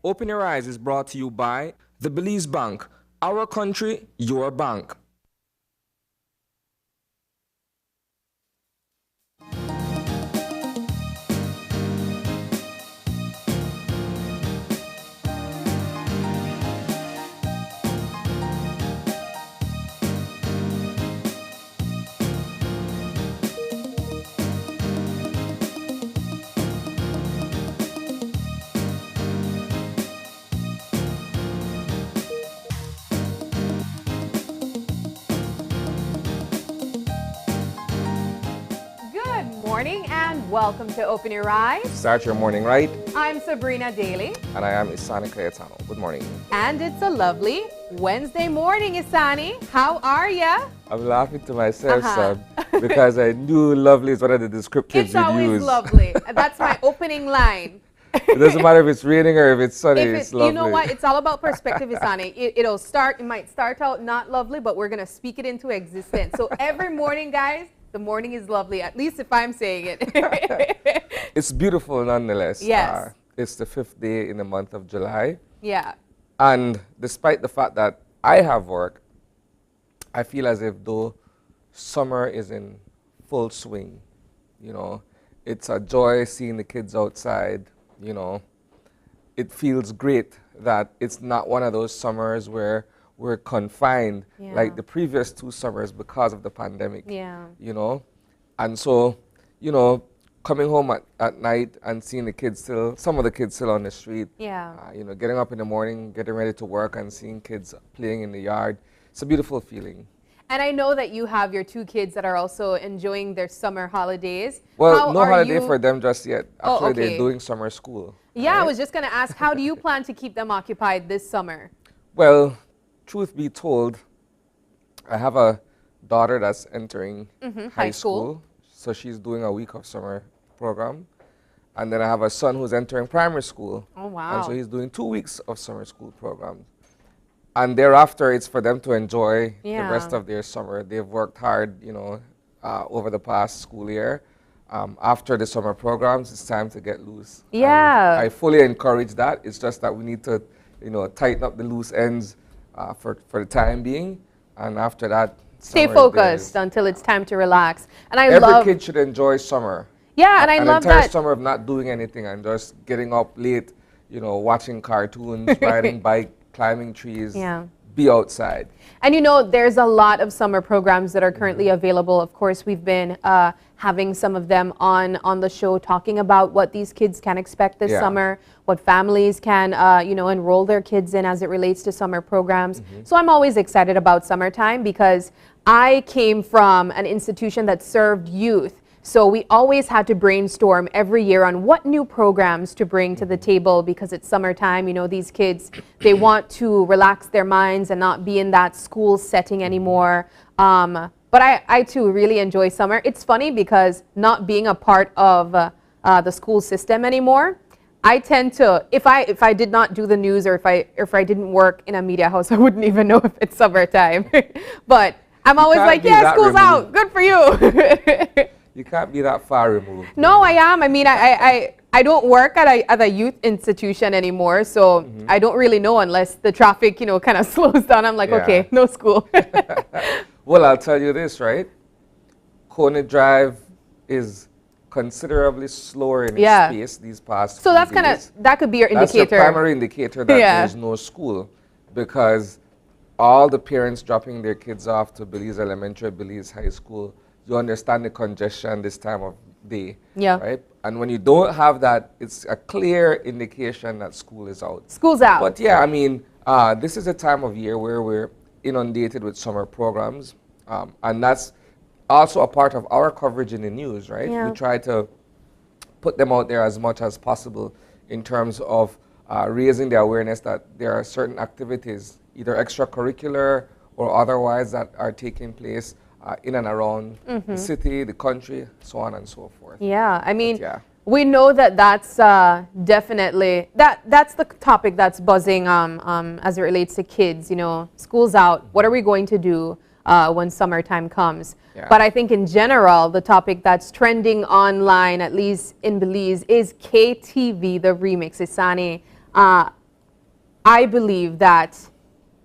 Open Your Eyes is brought to you by the Belize Bank. Our country, your bank. Morning and welcome to Open Your Eyes. Start your morning right. I'm Sabrina Daly. And I am Isani Cayetano. Good morning. And it's a lovely Wednesday morning, Isani. How are ya? I'm laughing to myself, son, because I knew lovely is one of the descriptives you'd use. It's always lovely. That's my opening line. It doesn't matter if it's raining or if it's sunny, it's lovely. You know what? It's all about perspective, Isani. It might start out not lovely, but we're going to speak it into existence. So every morning, guys, the morning is lovely, at least if I'm saying it. It's beautiful nonetheless. Yes. It's the 5th day in the month of July. Yeah. And despite the fact that I have work, I feel as if though summer is in full swing. You know, it's a joy seeing the kids outside, you know. It feels great that it's not one of those summers where we're confined like the previous 2 summers because of the pandemic. Yeah. You know, and so, you know, coming home at night and seeing the kids some of the kids still on the street. Yeah. You know, getting up in the morning, getting ready to work and seeing kids playing in the yard. It's a beautiful feeling. And I know that you have your 2 kids that are also enjoying their summer holidays. Well, no holiday for them just yet. Actually, okay. They're doing summer school. Yeah, right? I was just going to ask, how do you plan to keep them occupied this summer? Well, truth be told, I have a daughter that's entering high school. So she's doing a week of summer program. And then I have a son who's entering primary school. Oh, wow. And so he's doing 2 weeks of summer school program. And thereafter, it's for them to enjoy the rest of their summer. They've worked hard, you know, over the past school year. After the summer programs, it's time to get loose. Yeah. And I fully encourage that. It's just that we need to, you know, tighten up the loose ends for the time being. And after that, stay focused until it's time to relax. And every kid should enjoy summer. Yeah, and I love that. An entire summer of not doing anything and just getting up late, you know, watching cartoons, riding bike, climbing trees, be outside. And you know, there's a lot of summer programs that are currently available. Of course, we've been having some of them on the show talking about what these kids can expect this summer, what families can, you know, enroll their kids in as it relates to summer programs. So I'm always excited about summertime because I came from an institution that served youth. So we always had to brainstorm every year on what new programs to bring to the table because it's summertime. You know, these kids, they want to relax their minds and not be in that school setting anymore. But I too really enjoy summer. It's funny because not being a part of the school system anymore, I tend to, if I did not do the news or if I didn't work in a media house, I wouldn't even know if it's summertime. But I'm always like, yeah, school's out. Good for you. You can't be that far removed. No, I am. I mean, I don't work at a youth institution anymore, so I don't really know unless the traffic, you know, kind of slows down. I'm like, okay, no school. Well, I'll tell you this, right? Coney Drive is considerably slower in its pace these past few days. So that could be your indicator. That's the primary indicator that there's no school because all the parents dropping their kids off to Belize Elementary, Belize High School, you understand the congestion this time of day, right? And when you don't have that, it's a clear indication that school is out. School's out. But yeah, I mean, this is a time of year where we're inundated with summer programs, and that's also a part of our coverage in the news, right? We try to put them out there as much as possible in terms of raising the awareness that there are certain activities, either extracurricular or otherwise, that are taking place in and around the city, the country, so on and so forth. Yeah, I mean, we know that that's definitely, that's the topic that's buzzing as it relates to kids, you know, school's out, what are we going to do when summertime comes? But I think in general, the topic that's trending online, at least in Belize, is KTV, the remix. Isani, I believe that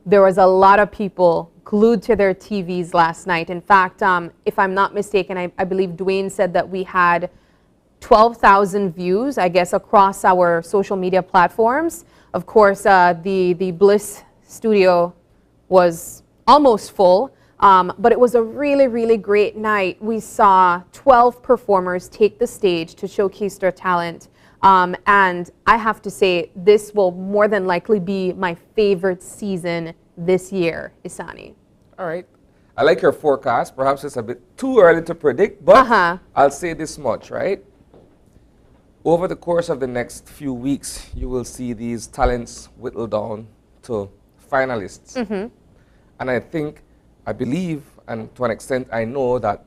there was a lot of people glued to their TVs last night. In fact, if I'm not mistaken, I believe Dwayne said that we had 12,000 views, I guess, across our social media platforms. Of course, the Bliss studio was almost full, but it was a really, really great night. We saw 12 performers take the stage to showcase their talent. And I have to say, this will more than likely be my favorite season this year, Isani. All right. I like your forecast. Perhaps it's a bit too early to predict, but I'll say this much, right? Over the course of the next few weeks, you will see these talents whittle down to finalists. And I believe, and to an extent I know that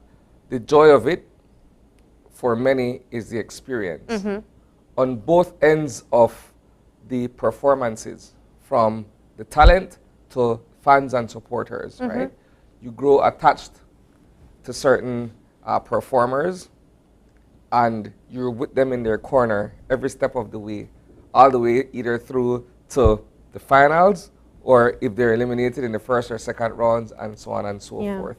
the joy of it for many is the experience. On both ends of the performances, from the talent to fans and supporters, right? You grow attached to certain performers, and you're with them in their corner every step of the way, all the way either through to the finals, or if they're eliminated in the first or second rounds, and so on and so forth.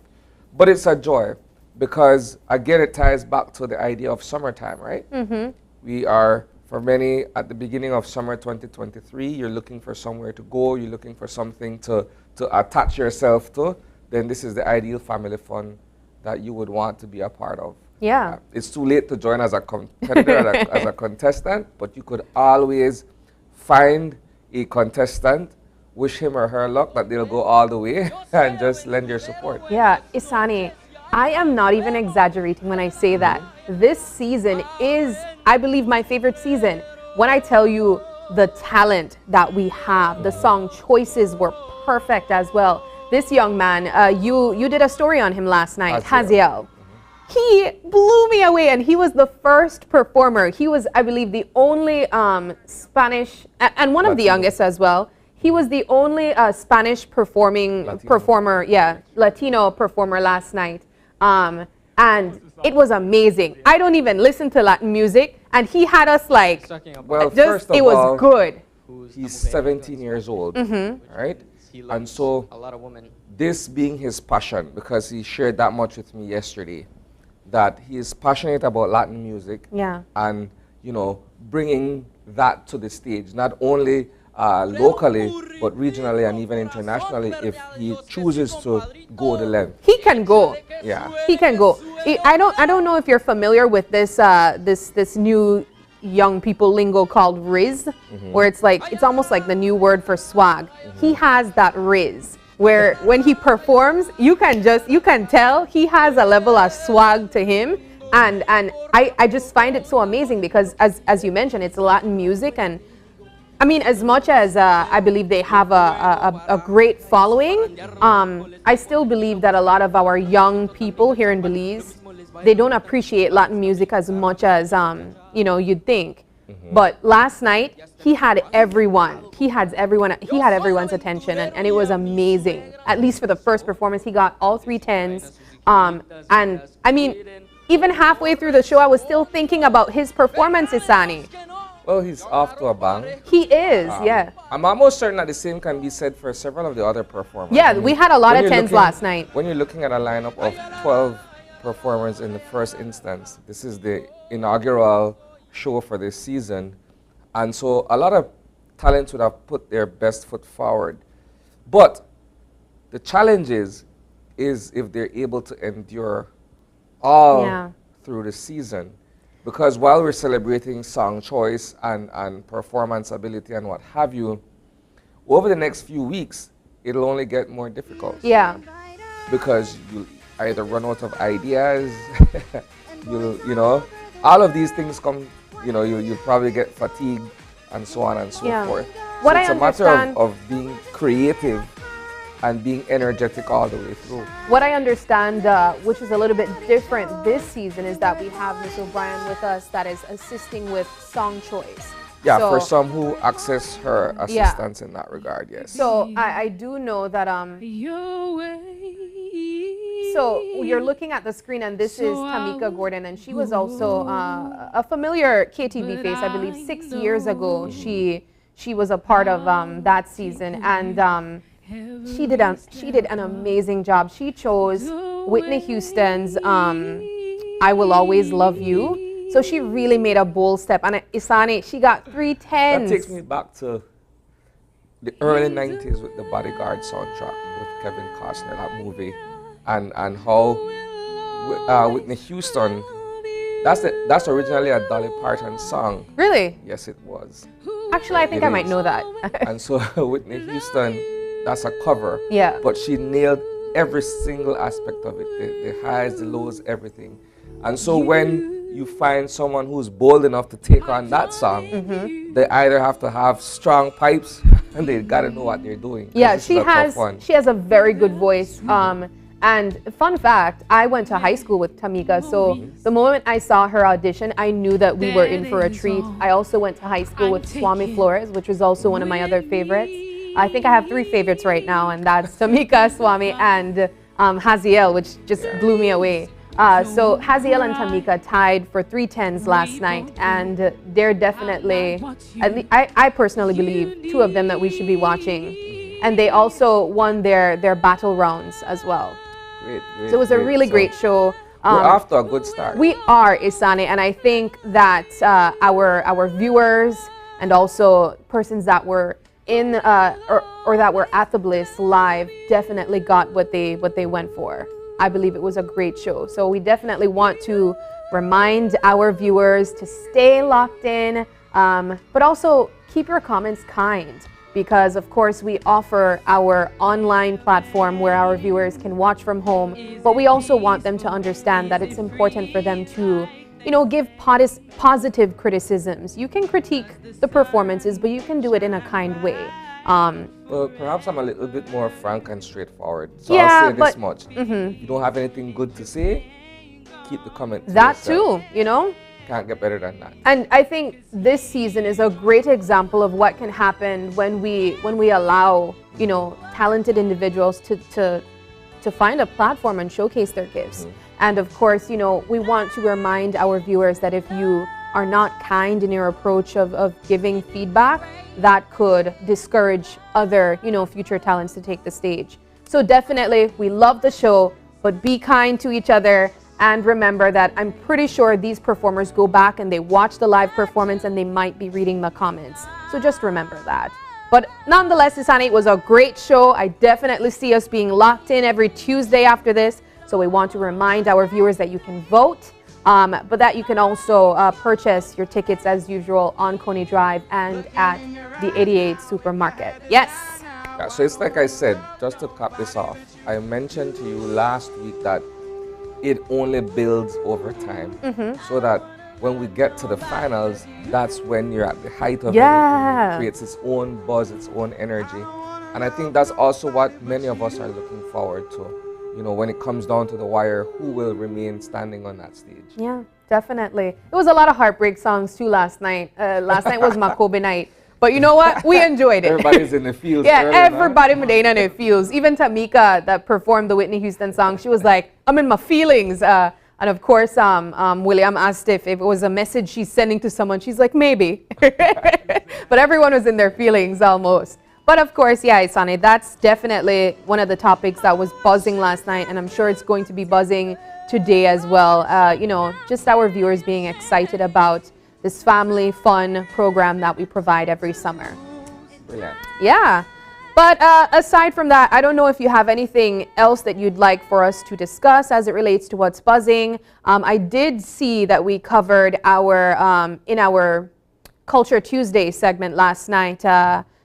But it's a joy, because again, it ties back to the idea of summertime, right? We are, for many, at the beginning of summer 2023, you're looking for somewhere to go, you're looking for something to attach yourself to, then this is the ideal family fun that you would want to be a part of. Yeah. It's too late to join as a competitor, as a contestant, but you could always find a contestant, wish him or her luck that they'll go all the way, and just lend your support. Yeah, Isani, I am not even exaggerating when I say that. This season is, I believe, my favorite season. When I tell you the talent that we have, the song choices were perfect as well. This young man, you did a story on him last night, Haziel. He blew me away, and he was the first performer. He was, I believe, the only Spanish, and one of the youngest as well. He was the only Spanish performer, Latino performer last night. And it was amazing. I don't even listen to Latin music, and he had us like, well, just, first of it all, was good. He's 17 years old, right? And so, a lot of women. This being his passion, because he shared that much with me yesterday, that he is passionate about Latin music, and bringing that to the stage, not only locally, but regionally and even internationally, if he chooses to go the length. He can go. Yeah. He can go. I don't know if you're familiar with this this new young people lingo called Riz, where it's almost like the new word for swag. He has that Riz, where when he performs, you can tell he has a level of swag to him. And I just find it so amazing, because as you mentioned, it's Latin music, and I mean, as much as I believe they have a great following, I still believe that a lot of our young people here in Belize, they don't appreciate Latin music as much as you'd think. But last night, he had everyone. He had everyone's attention, and it was amazing. At least for the first performance, he got all 3 tens. And I mean, even halfway through the show, I was still thinking about his performance, Isani. Well, he's off to a bang. He is, yeah. I'm almost certain that the same can be said for several of the other performers. Yeah, we had a lot of tens last night. When you're looking at a lineup of 12 performers in the first instance, this is the inaugural show for this season. And so a lot of talents would have put their best foot forward. But the challenge is if they're able to endure all through the season. Because while we're celebrating song choice and performance ability and what have you, over the next few weeks, it'll only get more difficult. Yeah. Because you'll either run out of ideas, all of these things come, you'll probably get fatigued and so on and so forth. So it's a matter of being creative and being energetic all the way through. What I understand, which is a little bit different this season, is that we have Ms. O'Brien with us that is assisting with song choice. Yeah, so, for some who access her assistance in that regard, yes. So I do know that, so you're looking at the screen, and this is Tamika Gordon, and she was also a familiar KTV face. I believe 6 years ago, she was a part of that season, and she did an amazing job. She chose Whitney Houston's "I Will Always Love You," so she really made a bold step. And Isani, she got 3 tens. That takes me back to the early 90s with the Bodyguard soundtrack with Kevin Costner, that movie, and how Whitney Houston, that's originally a Dolly Parton song. Really? Yes, it was. Actually, I think I might know that. And so Whitney Houston, that's a cover. Yeah. But she nailed every single aspect of it, the highs, the lows, everything. And so when you find someone who's bold enough to take on that song, they either have to have strong pipes and they gotta know what they're doing. Yeah, she has a very good voice. And fun fact, I went to high school with Tamika, so the moment I saw her audition, I knew that we were in for a treat. I also went to high school with Swami Flores, which was also one of my other favorites. I think I have 3 favorites right now, and that's Tamika, Swami, and Haziel, which just blew me away. So Haziel and Tamika tied for 3 tens last night, and they're definitely, I personally believe, 2 of them that we should be watching. And they also won their battle rounds as well. Great, so it was a really great show. We're off to a good start. We are, Isani, and I think that our viewers and also persons that were in or that were at the Bliss live definitely got what they went for. I believe it was a great show. So we definitely want to remind our viewers to stay locked in, but also keep your comments kind. Because of course we offer our online platform where our viewers can watch from home, but we also want them to understand that it's important for them to, give positive criticisms. You can critique the performances, but you can do it in a kind way. Well, perhaps I'm a little bit more frank and straightforward. So I'll say this much. If you don't have anything good to say, keep the comment to yourself. Too, Can't get better than that. And I think this season is a great example of what can happen when we allow, talented individuals to find a platform and showcase their gifts. And of course, we want to remind our viewers that if you are not kind in your approach of giving feedback, that could discourage other, future talents to take the stage. So definitely, we love the show, but be kind to each other. And remember that I'm pretty sure these performers go back and they watch the live performance and they might be reading the comments. So just remember that. But nonetheless, Isani, it was a great show. I definitely see us being locked in every Tuesday after this. So we want to remind our viewers that you can vote, but that you can also purchase your tickets as usual on Coney Drive and at the 88 Supermarket. Yes. Yeah, so it's like I said, just to cap this off, I mentioned to you last week that it only builds over time, so that when we get to the finals, that's when you're at the height of everything. It creates its own buzz, its own energy. And I think that's also what many of us are looking forward to. When it comes down to the wire, who will remain standing on that stage? Yeah, definitely. It was a lot of heartbreak songs too last night. Last night was Makobe night. But you know what? We enjoyed it. Everybody's in the fields. Yeah, everybody in the fields. Even Tamika that performed the Whitney Houston song, she was like, I'm in my feelings. And of course, William asked if it was a message she's sending to someone. She's like, maybe. But everyone was in their feelings almost. But of course, yeah, Isani, that's definitely one of the topics that was buzzing last night. And I'm sure it's going to be buzzing today as well. Just our viewers being excited about this family fun program that we provide every summer. Brilliant. Yeah. But aside from that, I don't know if you have anything else that you'd like for us to discuss as it relates to what's buzzing. I did see that we covered in our Culture Tuesday segment last night,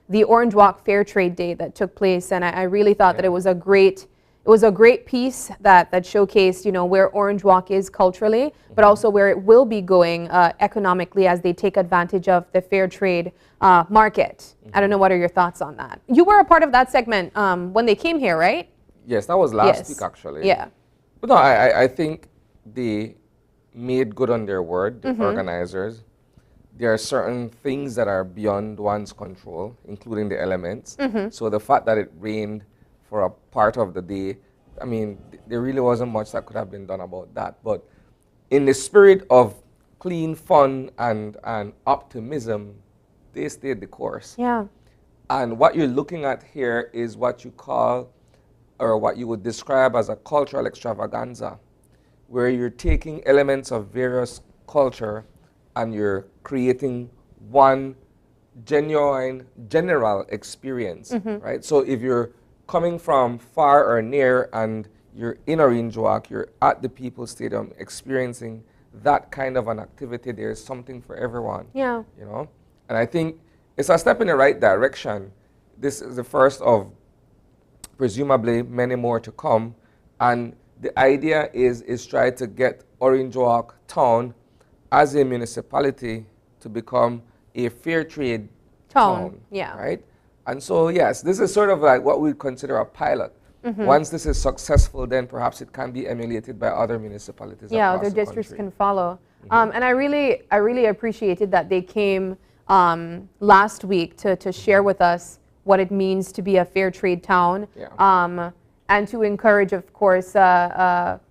the Orange Walk Fair Trade Day that took place. And I really thought that it was a great piece that showcased, where Orange Walk is culturally, but also where it will be going economically as they take advantage of the fair trade market. I don't know, what are your thoughts on that? You were a part of that segment when they came here, right? Yes, that was last week actually. Yeah. But no, I think they made good on their word, the organizers. There are certain things that are beyond one's control, including the elements. So the fact that it rained for a part of the day, I mean, there really wasn't much that could have been done about that. But in the spirit of clean fun and optimism, they stayed the course. Yeah. And what you're looking at here is what you call, or what you would describe as a cultural extravaganza, where you're taking elements of various culture and you're creating one genuine, general experience, right? So if you're coming from far or near and you're in Orange Walk, you're at the People's Stadium experiencing that kind of an activity, there's something for everyone. Yeah. You know? And I think it's a step in the right direction. This is the first of presumably many more to come. And the idea is try to get Orange Walk Town as a municipality to become a fair trade town, yeah. right? And so, yes, this is sort of like what we consider a pilot. Once this is successful, then perhaps it can be emulated by other municipalities. Yeah, across other the districts country. can follow. And I really appreciated that they came last week to share with us what it means to be a fair trade town. Yeah. And to encourage, of course,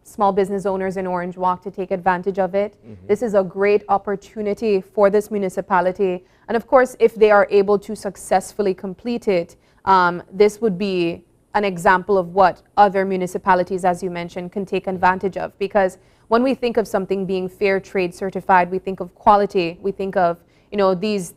small business owners in Orange Walk to take advantage of it. This is a great opportunity for this municipality. And of course, if they are able to successfully complete it, this would be an example of what other municipalities, as you mentioned, can take advantage of. Because when we think of something being fair trade certified, we think of quality. We think of, you know, these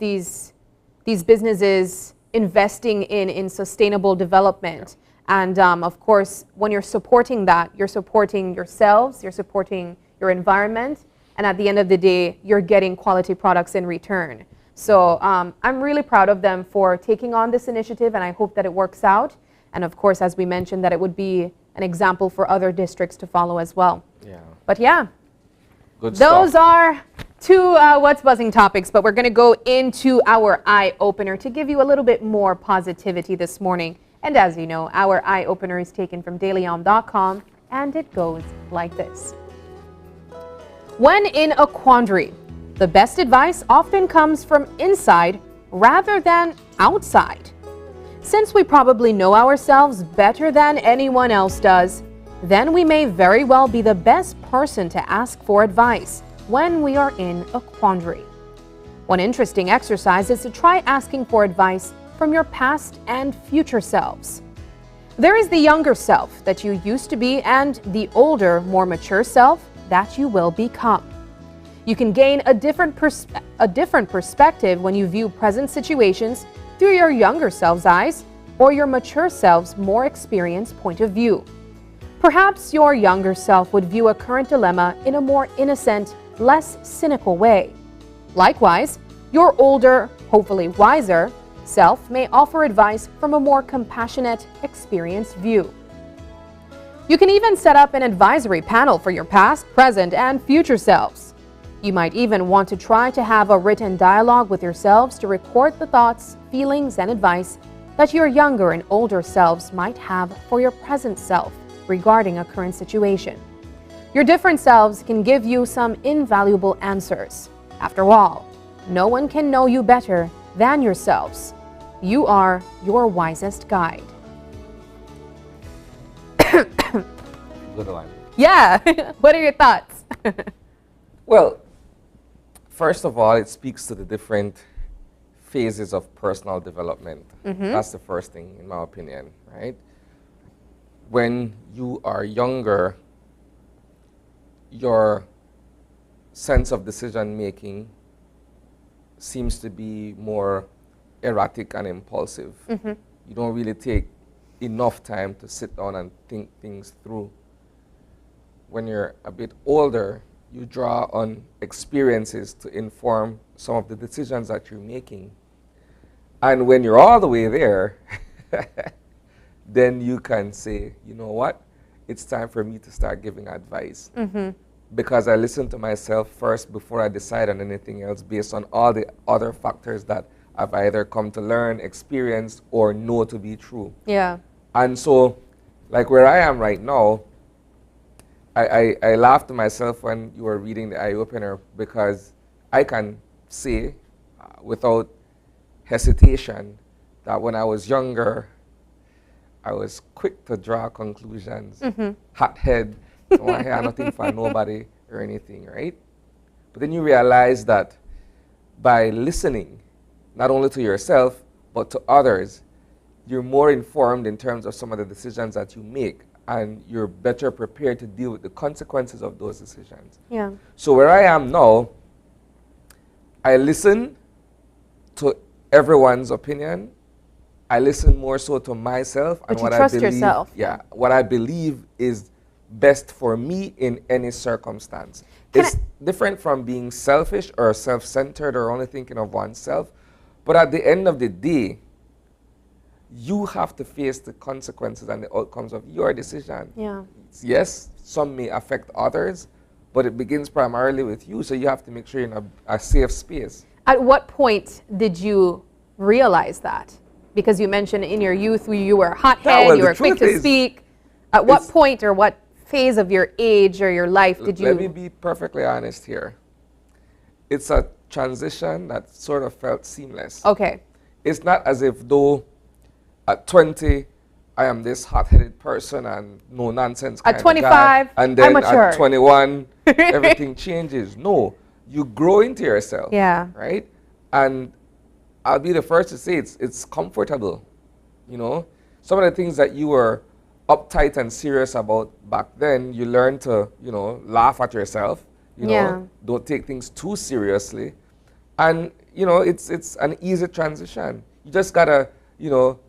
businesses investing in sustainable development. And of course, when you're supporting that, you're supporting yourselves, you're supporting your environment, and at the end of the day, you're getting quality products in return. So I'm really proud of them for taking on this initiative, and I hope that it works out. And of course, as we mentioned, that it would be an example for other districts to follow as well. Yeah. But yeah, Good those stuff. are two What's Buzzing topics, but we're going to go into our eye opener to give you a little bit more positivity this morning. And as you know, our eye opener is taken from dailyom.com, and it goes like this. When in a quandary, the best advice often comes from inside rather than outside. Since we probably know ourselves better than anyone else does, then we may very well be the best person to ask for advice when we are in a quandary. One interesting exercise is to try asking for advice from your past and future selves. There is the younger self that you used to be and the older, more mature self that you will become. You can gain a different perspective when you view present situations through your younger self's eyes or your mature self's more experienced point of view. Perhaps your younger self would view a current dilemma in a more innocent, less cynical way. Likewise, your older, hopefully wiser, self may offer advice from a more compassionate, experienced view. You can even set up an advisory panel for your past, present, and future selves. You might even want to try to have a written dialogue with yourselves to record the thoughts, feelings, and advice that your younger and older selves might have for your present self regarding a current situation. Your different selves can give you some invaluable answers. After all, no one can know you better than yourselves. You are your wisest guide. Good one. Yeah, what are your thoughts? Well, first of all, it speaks to the different phases of personal development. That's the first thing, in my opinion, right? When you are younger, your sense of decision making seems to be more erratic and impulsive. You don't really take enough time to sit down and think things through. When you're a bit older, you draw on experiences to inform some of the decisions that you're making. And when you're all the way there, then you can say, you know what? It's time for me to start giving advice. Because I listen to myself first before I decide on anything else based on all the other factors that I've either come to learn, experience, or know to be true. Yeah. And so, like where I am right now, I laughed to myself when you were reading the eye opener because I can say without hesitation that when I was younger, I was quick to draw conclusions, hot head, don't want to hear nothing from nobody or anything, right? But then you realize that by listening not only to yourself, but to others, you're more informed in terms of some of the decisions that you make, and you're better prepared to deal with the consequences of those decisions. Yeah. So where I am now, I listen to everyone's opinion. I listen more so to myself but and you what trust I believe. Yourself. Yeah, what I believe is best for me in any circumstance. It's different from being selfish or self-centered or only thinking of oneself. But at the end of the day, you have to face the consequences and the outcomes of your decision. Yeah. Yes, some may affect others, but it begins primarily with you, so you have to make sure you're in a safe space. At what point did you realize that? Because you mentioned in your youth you were hothead, you were quick to speak. At what point or what phase of your age or your life did you... Let me be perfectly honest here. It's a transition that sort of felt seamless. Okay. It's not as if though at 20, I am this hot-headed person and no nonsense kind at 25, of guy, and then I'm mature. at 21, everything changes. No, you grow into yourself. Yeah. Right? And I'll be the first to say it's comfortable. You know, some of the things that you were uptight and serious about back then, you learn to, you know, laugh at yourself. You know, don't take things too seriously, and you know, it's an easy transition. You just gotta, you know,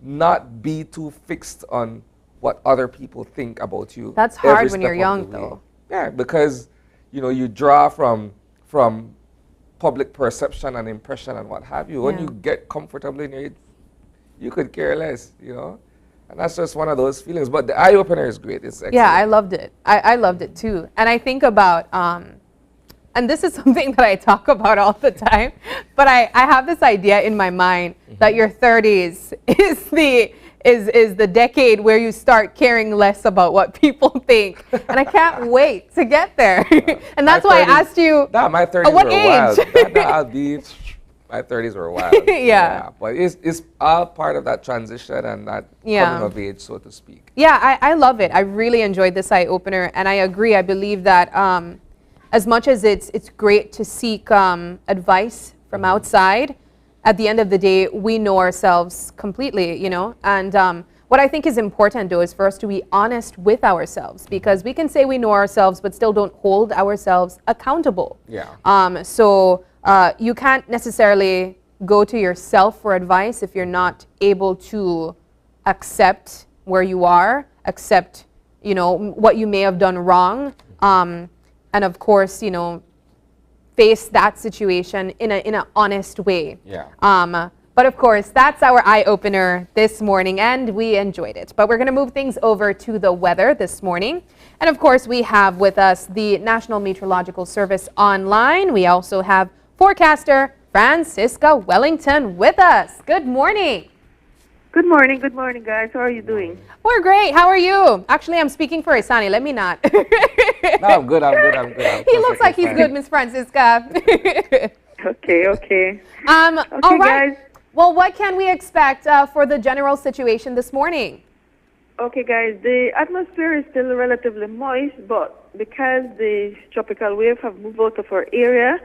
not be too fixed on what other people think about you. That's hard when you're young, though. Yeah, because you know you draw from public perception and impression and what have you. When you get comfortable in your, you could care less, you know. And that's just one of those feelings. But the eye opener is great. It's excellent. Yeah, I loved it. I loved it too. And I think about, and this is something that I talk about all the time, but I have this idea in my mind that your 30s is the decade where you start caring less about what people think. And I can't wait to get there. And that's why I asked you, my 30s at what were age? wild. My 30s were wild. Yeah. But it's all part of that transition and that coming of age, so to speak. Yeah, I love it. I really enjoyed this eye opener, and I agree. I believe that as much as it's great to seek advice from outside, at the end of the day, we know ourselves completely, you know. And what I think is important, though, is for us to be honest with ourselves, because we can say we know ourselves, but still don't hold ourselves accountable. Yeah. So you can't necessarily go to yourself for advice if you're not able to accept where you are, accept, you know, what you may have done wrong, and of course, you know, face that situation in an honest way. Yeah. But of course, that's our eye opener this morning, and we enjoyed it. But we're going to move things over to the weather this morning. And of course, we have with us the National Meteorological Service online. We also have forecaster Francisca Wellington with us. Good morning. Good morning, guys. How are you doing? We're great. How are you? Actually, I'm speaking for Isani. Let me not. No, I'm good. He looks like he's good, Miss Francisca. Okay. Okay, all right. Guys. Well, what can we expect for the general situation this morning? Okay, guys. The atmosphere is still relatively moist, but because the tropical wave have moved out of our area,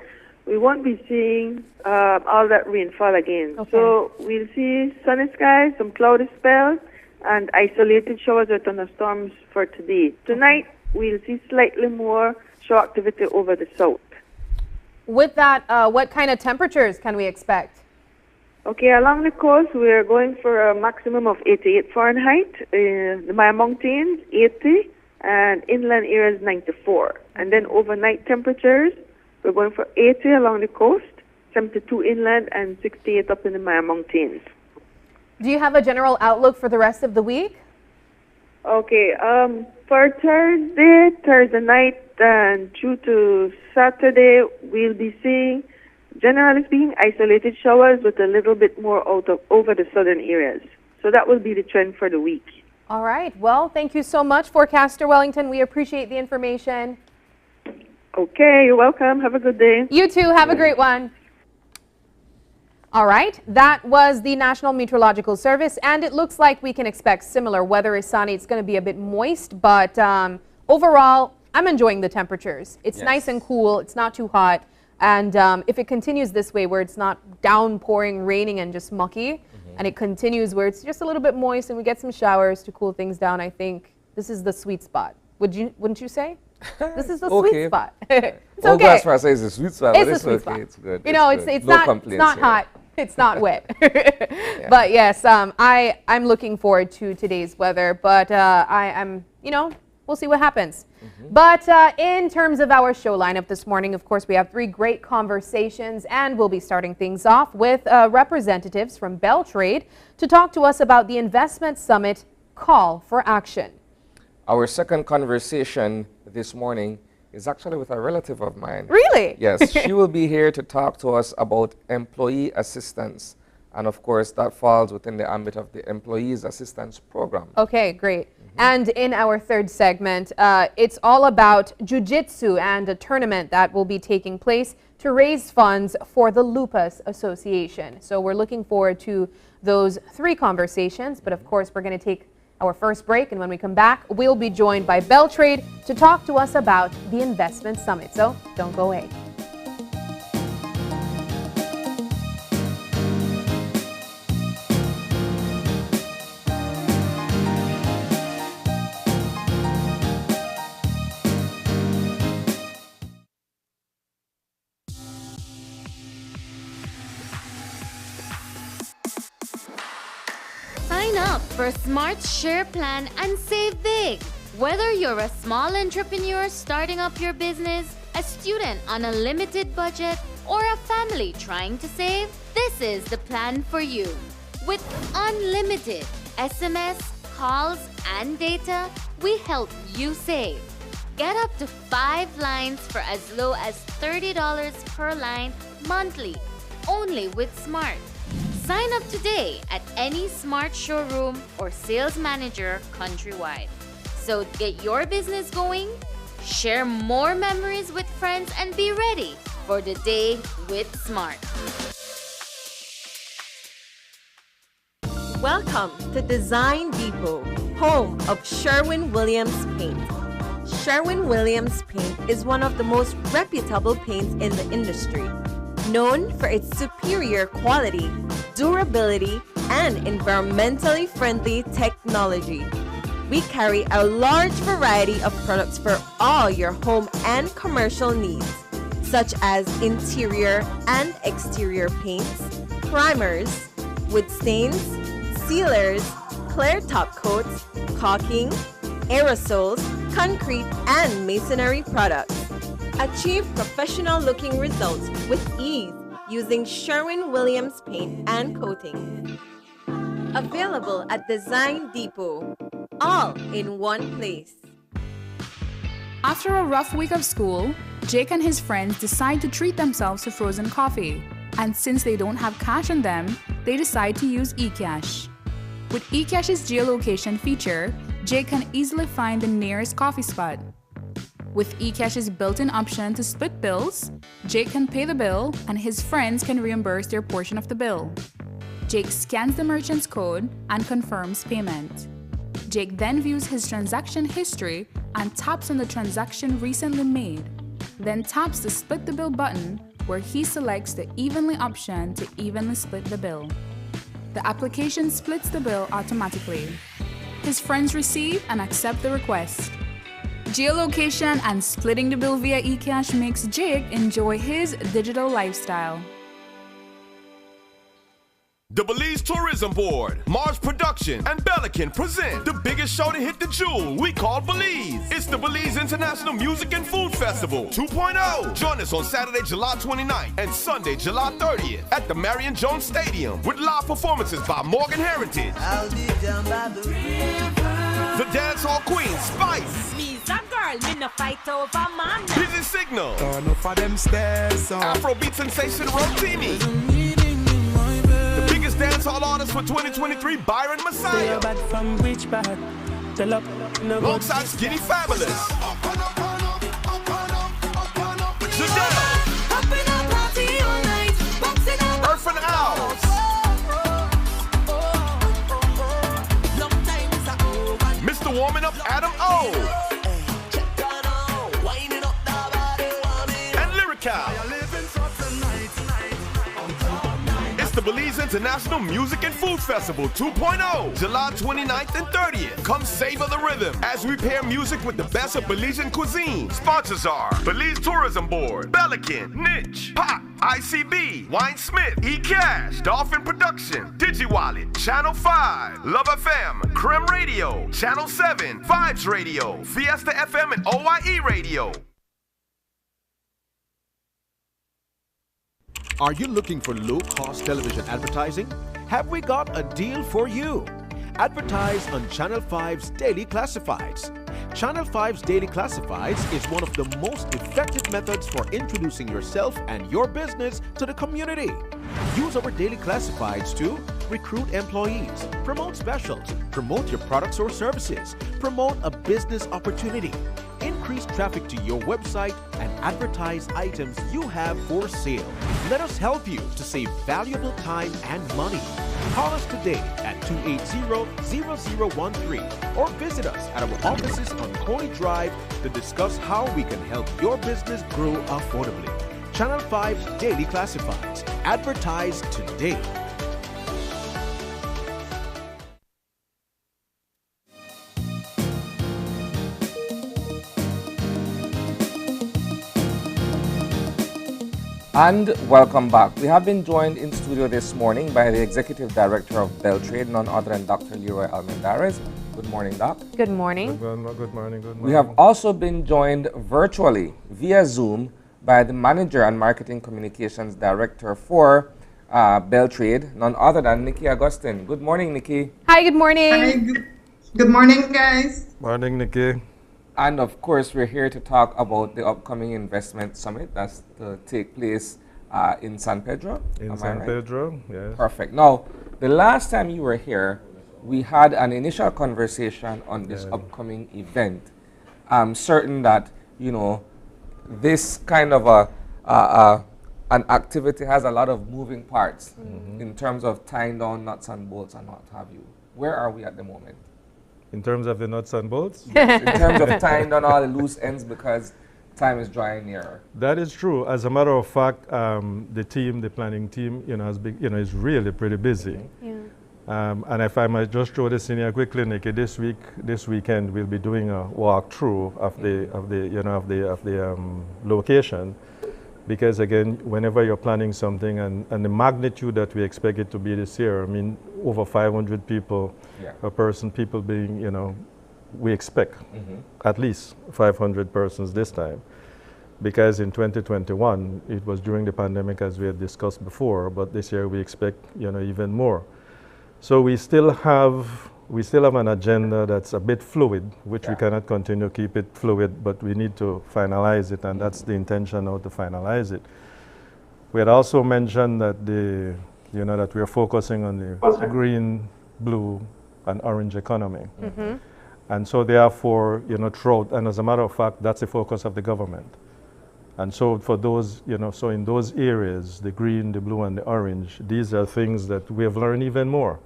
we won't be seeing all that rainfall again. Okay. So we'll see sunny skies, some cloudy spells, and isolated showers or thunderstorms for today. Tonight, we'll see slightly more shower activity over the south. With that, what kind of temperatures can we expect? Okay, along the coast, we're going for a maximum of 88 Fahrenheit. The Maya Mountains, 80, and inland areas, 94. And then overnight temperatures, we're going for 80 along the coast, 72 inland, and 68 up in the Maya Mountains. Do you have a general outlook for the rest of the week? Okay, for Thursday night, and through to Saturday, we'll be seeing, generally speaking, isolated showers with a little bit more over the southern areas. So that will be the trend for the week. All right. Well, thank you so much, forecaster Wellington. We appreciate the information. Okay, you're welcome. Have a good day. You too. Have a great one. All right. That was the National Meteorological Service, and it looks like we can expect similar weather. Isani, it's going to be a bit moist, but overall, I'm enjoying the temperatures. It's nice and cool. It's not too hot. And if it continues this way, where it's not downpouring, raining, and just mucky, and it continues where it's just a little bit moist and we get some showers to cool things down, I think this is the sweet spot. Wouldn't you say? This is the sweet spot. It's okay. Okay. As far as it's a sweet spot, It's but a sweet spot. It's good. You know, it's not hot. It's not wet. But yes, I'm looking forward to today's weather. But I'm, we'll see what happens. But in terms of our show lineup this morning, of course, we have 3 great conversations, and we'll be starting things off with representatives from Bell Trade to talk to us about the Investment Summit Call for Action. Our second conversation this morning is actually with a relative of mine. Really? Yes, she will be here to talk to us about employee assistance. And of course, that falls within the ambit of the Employees Assistance Program. Okay, great. And in our third segment, it's all about jiu-jitsu and a tournament that will be taking place to raise funds for the Lupus Association. So we're looking forward to those 3 conversations, but of course, we're going to take our first break, and when we come back, we'll be joined by Bell Trade to talk to us about the Investment Summit. So don't go away. Sign up for Smart Share Plan and save big. Whether you're a small entrepreneur starting up your business, a student on a limited budget, or a family trying to save, this is the plan for you. With unlimited SMS, calls, and data, we help you save. Get up to 5 lines for as low as $30 per line monthly, only with Smart. Sign up today at any Smart showroom or sales manager countrywide. So get your business going, share more memories with friends, and be ready for the day with Smart. Welcome to Design Depot, home of Sherwin-Williams Paint. Sherwin-Williams Paint is one of the most reputable paints in the industry, known for its superior quality, durability, and environmentally friendly technology. We carry a large variety of products for all your home and commercial needs, such as interior and exterior paints, primers, wood stains, sealers, clear top coats, caulking, aerosols, concrete, and masonry products. Achieve professional-looking results with ease using Sherwin-Williams paint and coating. Available at Design Depot, all in one place. After a rough week of school, Jake and his friends decide to treat themselves to frozen coffee. And since they don't have cash on them, they decide to use eCash. With eCash's geolocation feature, Jake can easily find the nearest coffee spot. With eCash's built-in option to split bills, Jake can pay the bill and his friends can reimburse their portion of the bill. Jake scans the merchant's code and confirms payment. Jake then views his transaction history and taps on the transaction recently made, then taps the split the bill button where he selects the evenly option to evenly split the bill. The application splits the bill automatically. His friends receive and accept the request. Geolocation and splitting the bill via eCash makes Jake enjoy his digital lifestyle. The Belize Tourism Board, Mars Production, and Belican present the biggest show to hit the jewel we call Belize. It's the Belize International Music and Food Festival 2.0. Join us on Saturday, July 29th and Sunday, July 30th at the Marion Jones Stadium with live performances by Morgan Heritage, the dancehall queen Spice, Me's a girl, me no fight over man. Busy Signal, for them stairs, Afrobeat sensation Rotimi, the biggest dancehall artist for 2023, Byron Messiah, alongside Skinny Fabulous, Jadelle, Earth and Owls, Mr. Warming Up Adam O, and Lyrical. Belize International Music and Food Festival 2.0, July 29th and 30th. Come savor the rhythm as we pair music with the best of Belizean cuisine. Sponsors are Belize Tourism Board, Pelican, Niche, Pop, ICB, Wine Smith, eCash, Dolphin Production, DigiWallet, Channel 5, Love FM, Creme Radio, Channel 7, Vibes Radio, Fiesta FM, and OYE Radio. Are you looking for low-cost television advertising? Have we got a deal for you? Advertise on Channel 5's Daily Classifieds. Channel 5's Daily Classifieds is one of the most effective methods for introducing yourself and your business to the community. Use our Daily Classifieds to recruit employees, promote specials, promote your products or services, promote a business opportunity, increase traffic to your website, and advertise items you have for sale. Let us help you to save valuable time and money. Call us today at 280-0013 or visit us at our offices on Coney Drive to discuss how we can help your business grow affordably. Channel 5's Daily Classifieds. Advertise today. And welcome back. We have been joined in studio this morning by the Executive Director of Bell Trade, none other than Dr. Leroy Almendarez. Good morning, Doc. Good morning. Good morning. We have also been joined virtually via Zoom by the Manager and Marketing Communications Director for Bell Trade, none other than Nikki Augustine. Good morning, Nikki. Hi, good morning. Hi, good morning, guys. Morning, Nikki. And of course, we're here to talk about the upcoming investment summit that's to take place in San Pedro. In San Pedro, yes. Perfect. Now, the last time you were here, we had an initial conversation on this upcoming event. I'm certain that, you know, this kind of an activity has a lot of moving parts in terms of tying down nuts and bolts and what have you. Where are we at the moment? In terms of the nuts and bolts? Yes, in terms of tying down all the loose ends because time is drawing nearer. That is true. As a matter of fact, the planning team, is really pretty busy. Yeah. And if I might just throw this in here quickly, Nikki, this weekend we'll be doing a walkthrough of the location, because again, whenever you're planning something and the magnitude that we expect it to be this year, I mean, over 500 people a person, people being, we expect at least 500 persons this time, because in 2021 it was during the pandemic, as we had discussed before, but this year we expect even more. So we still have an agenda that's a bit fluid, which we cannot continue to keep it fluid, but we need to finalize it, and that's the intention now, to finalize it. We had also mentioned that that we're focusing on the green, blue, and orange economy. And so therefore, throughout, and as a matter of fact, that's the focus of the government. And so for those, so in those areas, the green, the blue, and the orange, these are things that we have learned even more.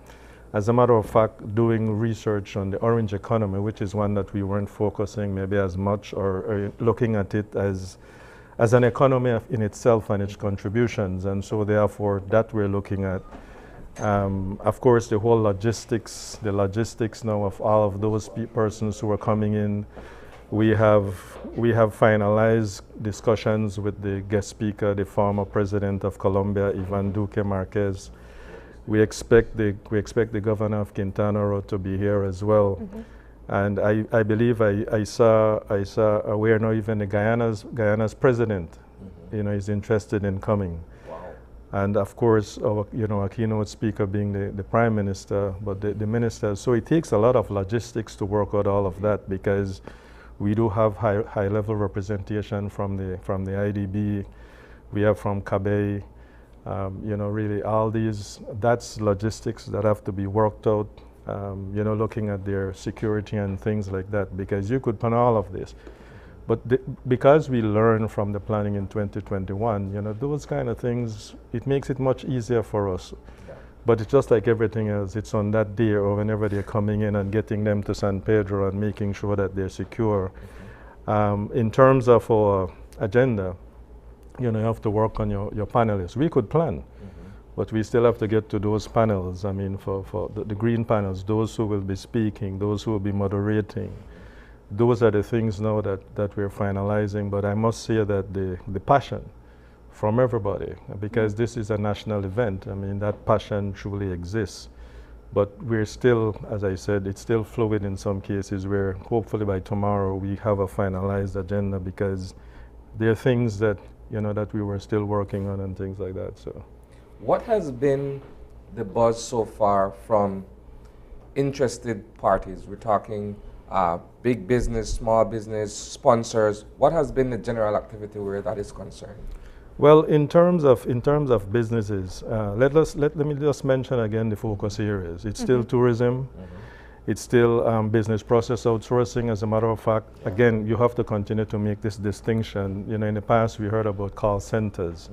As a matter of fact, doing research on the orange economy, which is one that we weren't focusing maybe as much or looking at it as an economy in itself and its contributions. And so therefore, that we're looking at. Of course, the whole logistics now of all of those persons who are coming in. We have finalized discussions with the guest speaker, the former president of Colombia, Ivan Duque Marquez. We expect the governor of Quintana Roo to be here as well. And I believe I saw where now even the Guyana's president, is interested in coming. And of course, our keynote speaker being the prime minister, but the ministers. So it takes a lot of logistics to work out all of that, because we do have high level representation from the IDB. We have from CABE. Really all these, that's logistics that have to be worked out. Looking at their security and things like that, because you could plan all of this. But because we learned from the planning in 2021, those kind of things, it makes it much easier for us. But it's just like everything else. It's on that day or whenever they're coming in and getting them to San Pedro and making sure that they're secure. In terms of our agenda, you have to work on your panelists. We could plan, But we still have to get to those panels. I mean, for the green panels, those who will be speaking, those who will be moderating. Those are the things now that we're finalizing. But I must say that the passion from everybody, because this is a national event, I mean, that passion truly exists. But we're still, as I said, it's still fluid in some cases where hopefully by tomorrow we have a finalized agenda, because there are things that, you know, that we were still working on and things like that. So, what has been the buzz so far from interested parties? We're talking big business, small business, sponsors. What has been the general activity where that is concerned? Well, in terms of businesses, let me just mention again the focus areas. It's still tourism. It's still business process outsourcing. As a matter of fact, again, you have to continue to make this distinction. You know, in the past we heard about call centers.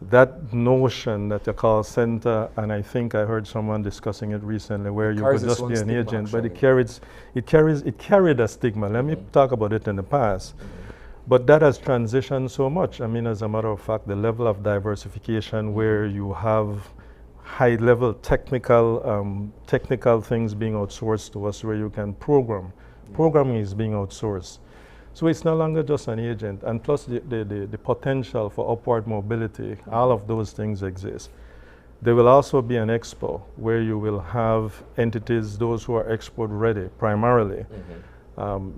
That notion that a call center, and I think I heard someone discussing it recently, where you could just be an agent, but it carried a stigma. Let me talk about it in the past. But that has transitioned so much. I mean, as a matter of fact, the level of diversification where you have high-level technical things being outsourced to us, where you can program. Programming is being outsourced. So it's no longer just an agent, and plus the potential for upward mobility, all of those things exist. There will also be an expo where you will have entities, those who are export ready primarily.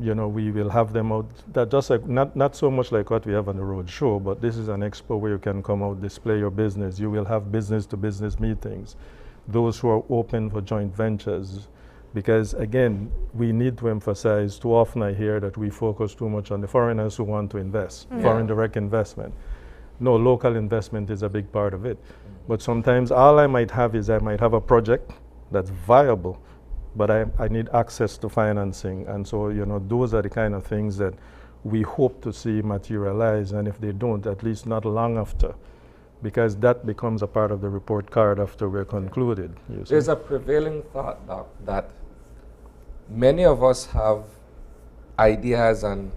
You know, we will have them out, that just like, not so much like what we have on the road show, but this is an expo where you can come out, display your business. You will have business to business meetings, those who are open for joint ventures. Because again, we need to emphasize, too often I hear that we focus too much on the foreigners who want to invest, foreign direct investment. No, local investment is a big part of it. But sometimes all I might have is I might have a project that's viable, but I need access to financing. And so, you know, those are the kind of things that we hope to see materialize. And if they don't, at least not long after, because that becomes a part of the report card after we're concluded. There's a prevailing thought, Doc, that many of us have ideas and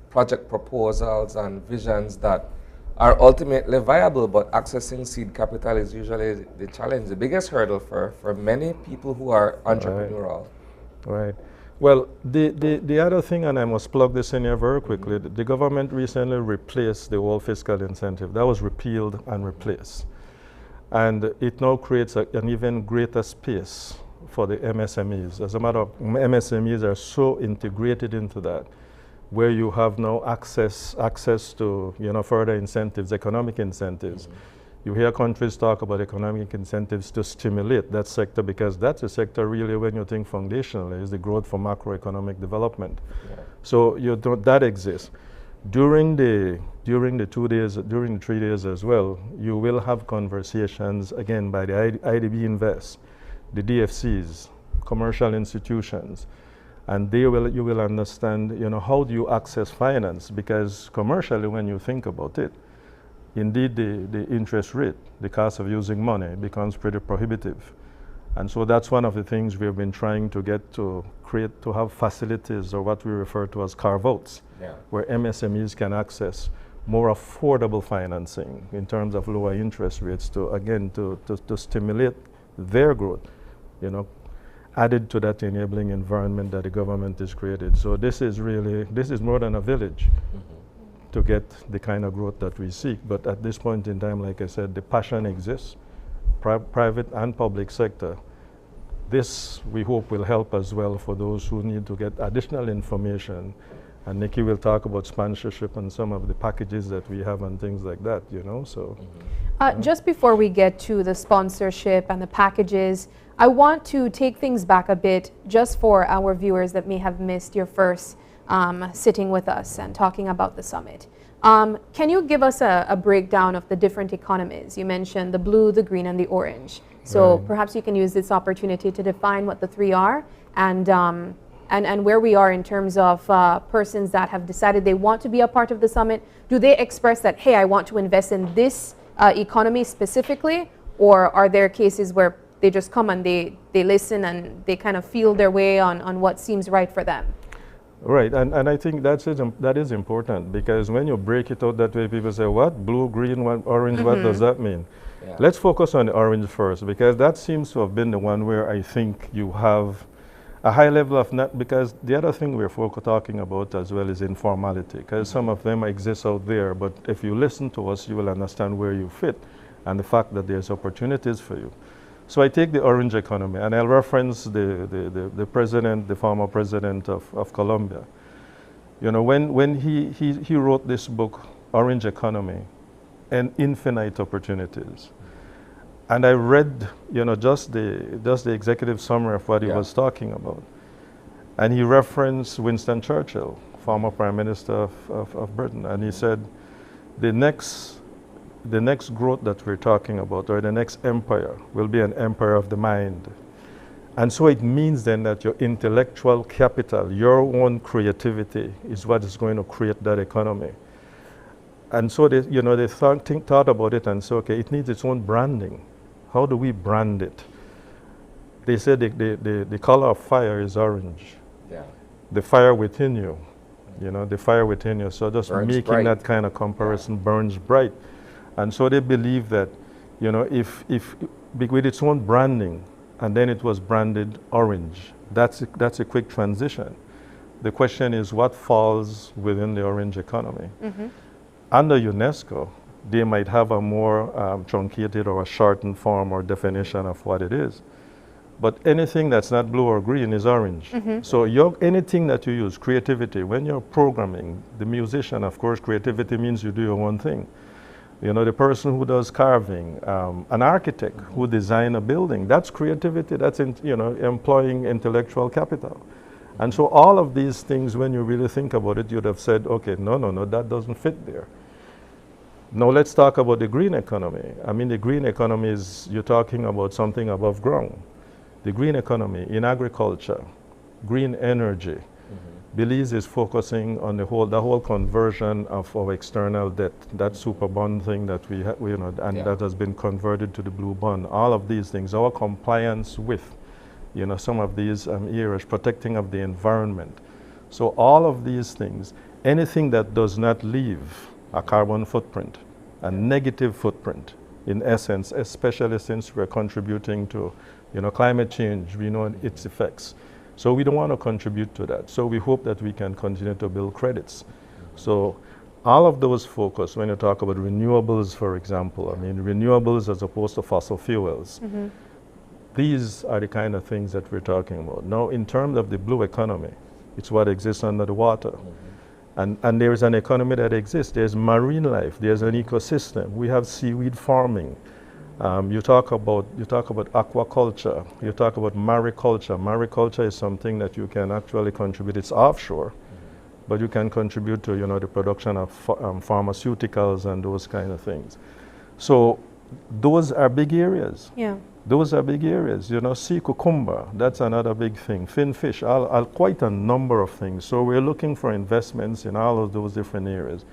project proposals and visions that are ultimately viable, but accessing seed capital is usually the challenge, the biggest hurdle for many people who are entrepreneurial. Right. Well, the other thing, and I must plug this in here very quickly, the government recently replaced the old fiscal incentive. That was repealed and replaced. And it now creates an even greater space for the MSMEs. As a matter of MSMEs are so integrated into that, where you have now access to, you know, further incentives, economic incentives. You hear countries talk about economic incentives to stimulate that sector, because that's a sector really, when you think foundationally, is the growth for macroeconomic development. So that exists. During the 2 days, during the 3 days as well, you will have conversations again by the IDB Invest, the DFCs, commercial institutions, and you will understand, you know, how do you access finance? Because commercially, when you think about it, indeed the interest rate, the cost of using money becomes pretty prohibitive. And so that's one of the things we've been trying to get to create, to have facilities, or what we refer to as carve-outs, where MSMEs can access more affordable financing in terms of lower interest rates to, again, to stimulate their growth, you know, added to that enabling environment that the government has created. So this is more than a village to get the kind of growth that we seek. But at this point in time, like I said, the passion exists, private and public sector. This, we hope, will help as well for those who need to get additional information. And Nikki will talk about sponsorship and some of the packages that we have and things like that, you know, so. Just before we get to the sponsorship and the packages, I want to take things back a bit just for our viewers that may have missed your first sitting with us and talking about the summit. Can you give us a breakdown of the different economies? You mentioned the blue, the green, and the orange. So perhaps you can use this opportunity to define what the three are and where we are in terms of persons that have decided they want to be a part of the summit. Do they express that, hey, I want to invest in this economy specifically, or are there cases where they just come and they listen and they kind of feel their way on what seems right for them? Right, and I think that is important, because when you break it out that way, people say, what? Blue, green, orange, what does that mean? Let's focus on the orange first, because that seems to have been the one where I think you have a high level of not, because the other thing we're talking about as well is informality, because some of them exist out there, but if you listen to us, you will understand where you fit and the fact that there's opportunities for you. So I take the orange economy, and I'll reference the president, the former president of Colombia. You know, when he wrote this book, Orange Economy and Infinite Opportunities, and I read, you know, just the executive summary of what he was talking about. And he referenced Winston Churchill, former Prime Minister of Britain, and he said, the next growth that we're talking about, or the next empire, will be an empire of the mind. And so it means then that your intellectual capital, your own creativity, is what is going to create that economy. And so they, you know, they thought about it and said, okay, it needs its own branding. How do we brand it? They said the color of fire is orange. Yeah. The fire within you, you know, the fire within you. So just burns making bright. That kind of comparison burns bright. And so they believe that, you know, if with its own branding, and then it was branded orange, that's a quick transition. The question is, what falls within the orange economy? Mm-hmm. Under UNESCO, they might have a more truncated or a shortened form or definition of what it is. But anything that's not blue or green is orange. Mm-hmm. So anything that you use, creativity, when you're programming, the musician, of course, creativity means you do your own thing. You know, the person who does carving, an architect who designs a building, that's creativity, that's employing intellectual capital. And so all of these things, when you really think about it, you'd have said, okay, no, that doesn't fit there. Now let's talk about the green economy. I mean, the green economy is, you're talking about something above ground. The green economy in agriculture, green energy, Belize is focusing on the whole conversion of our external debt, that super bond thing that we that has been converted to the blue bond. All of these things, our compliance with, some of these areas, protecting of the environment. So all of these things, anything that does not leave a carbon footprint, a negative footprint, in essence, especially since we're contributing to, climate change, we know its effects. So we don't want to contribute to that. So we hope that we can continue to build credits. So all of those focus, when you talk about renewables, for example, I mean, renewables as opposed to fossil fuels, these are the kind of things that we're talking about. Now, in terms of the blue economy, it's what exists under the water. And there is an economy that exists. There's marine life, there's an ecosystem. We have seaweed farming. You talk about aquaculture, you talk about mariculture. Mariculture is something that you can actually contribute. It's offshore, but you can contribute to the production of pharmaceuticals and those kind of things. So those are big areas. Yeah. Those are big areas. Sea cucumber, that's another big thing. Finfish, quite a number of things. So we're looking for investments in all of those different areas.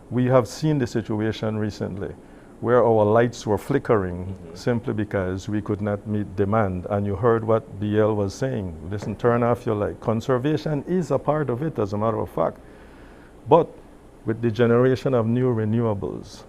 We have seen the situation recently where our lights were flickering simply because we could not meet demand. And you heard what DL was saying. Listen, turn off your light. Conservation is a part of it, as a matter of fact. But with the generation of new renewables,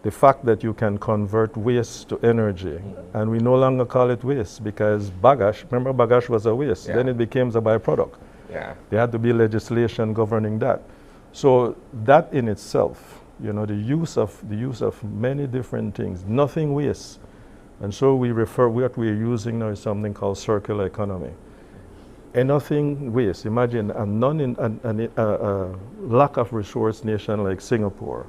the fact that you can convert waste to energy, and we no longer call it waste because bagash, remember bagash was a waste, then it became a byproduct. Yeah. There had to be legislation governing that. So that in itself, the use of many different things, nothing waste. And so what we're using now is something called circular economy. And nothing waste. Imagine a lack of resource nation like Singapore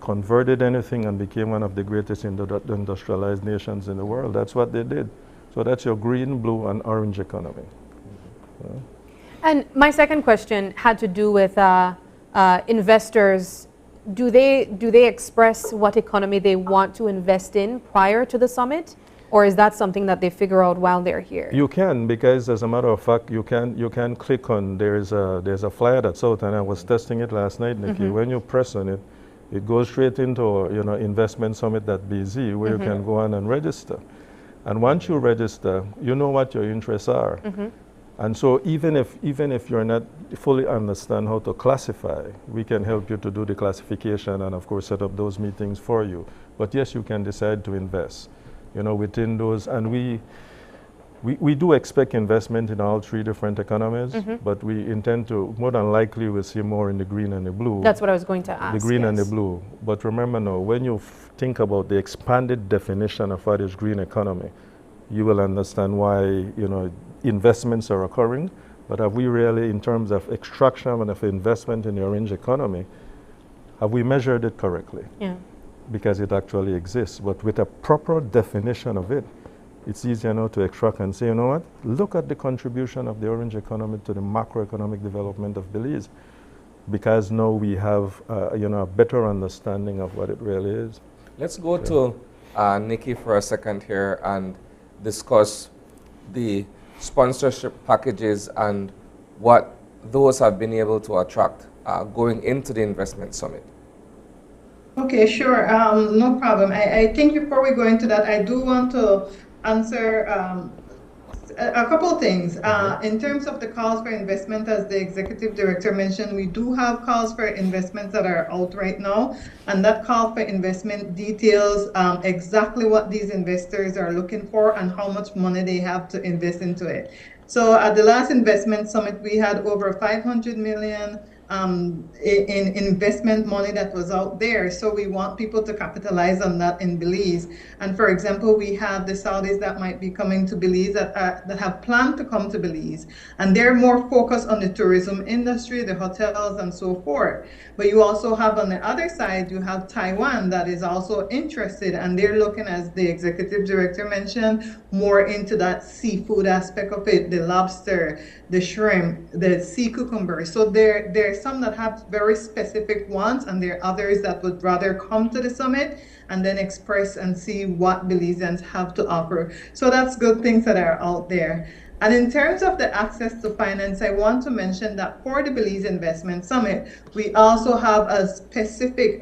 converted anything and became one of the greatest industrialized nations in the world. That's what they did. So that's your green, blue, and orange economy. And my second question had to do with investors. Do they express what economy they want to invest in prior to the summit, or is that something that they figure out while they're here? You can, because as a matter of fact, you can click on, there's a flyer that's out, and I was testing it last night, Nikki. When you press on it, it goes straight into investmentsummit.bz, where you can go on and register. And once you register, you know what your interests are. And so even if you're not fully understand how to classify, we can help you to do the classification and of course set up those meetings for you. But yes, you can decide to invest, you know, within those. And we do expect investment in all three different economies, but we intend to, more than likely, we'll see more in the green and the blue. That's what I was going to ask. The green and the blue. But remember now, when you think about the expanded definition of what is green economy, you will understand why, you know, investments are occurring. But have we really, in terms of extraction and of investment in the orange economy, have we measured it correctly? Yeah. Because it actually exists. But with a proper definition of it, it's easier now to extract and say, you know what, look at the contribution of the orange economy to the macroeconomic development of Belize. Because now we have, you know, a better understanding of what it really is. Let's go to Nikki for a second here and discuss the sponsorship packages and what those have been able to attract going into the investment summit. Okay, sure, no problem. I think before we go into that, I do want to answer a couple of things. In terms of the calls for investment, as the executive director mentioned, we do have calls for investments that are out right now, and that call for investment details exactly what these investors are looking for and how much money they have to invest into it. So at the last investment summit, we had over 500 million in investment money that was out there. So we want people to capitalize on that in Belize. And for example, we have the Saudis that might be coming to Belize that have planned to come to Belize. And they're more focused on the tourism industry, the hotels and so forth. But you also have on the other side, you have Taiwan that is also interested, and they're looking, as the executive director mentioned, more into that seafood aspect of it, the lobster, the shrimp, the sea cucumber. So there's some that have very specific wants, and there are others that would rather come to the summit and then express and see what Belizeans have to offer. So that's good things that are out there. And in terms of the access to finance, I want to mention that for the Belize Investment Summit, we also have a specific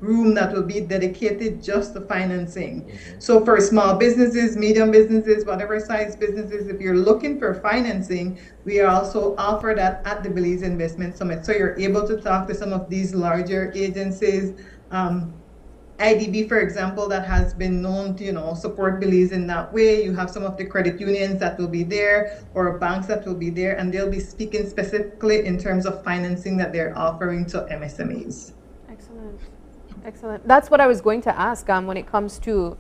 room that will be dedicated just to financing. So for small businesses, medium businesses, whatever size businesses, if you're looking for financing, we also offer that at the Belize Investment Summit. So you're able to talk to some of these larger agencies, IDB, for example, that has been known to, you know, support Belize in that way. You have some of the credit unions that will be there, or banks that will be there, and they'll be speaking specifically in terms of financing that they're offering to MSMEs. Excellent. Excellent. That's what I was going to ask when it comes to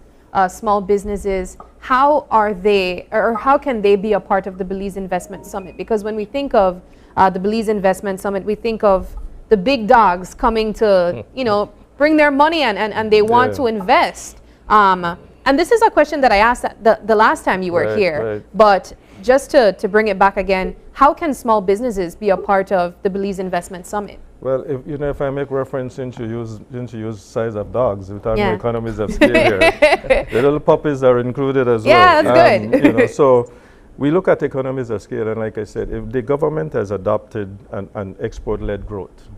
small businesses. How are they, or how can they be a part of the Belize Investment Summit? Because when we think of the Belize Investment Summit, we think of the big dogs coming to, you know, bring their money in and they want to invest. And this is a question that I asked the last time you were here. Right. But just to bring it back again, how can small businesses be a part of the Belize Investment Summit? Well, if I make reference into use size of dogs, we're talking economies of scale here. The little puppies are included as well. Yeah, that's good. You know, so we look at economies of scale, and like I said, if the government has adopted an export-led growth,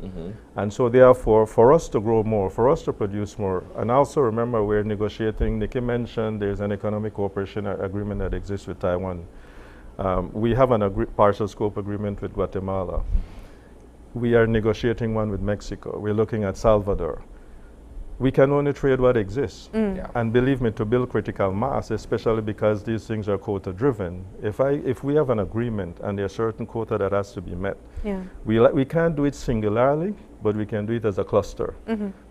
and so therefore, for us to grow more, for us to produce more, and also remember we're negotiating, Nikki mentioned there's an economic cooperation agreement that exists with Taiwan. We have an partial scope agreement with Guatemala. We are negotiating one with Mexico. We're looking at Salvador. We can only trade what exists. And believe me, to build critical mass, especially because these things are quota driven, if we have an agreement and there's a certain quota that has to be met, we can't do it singularly, but we can do it as a cluster.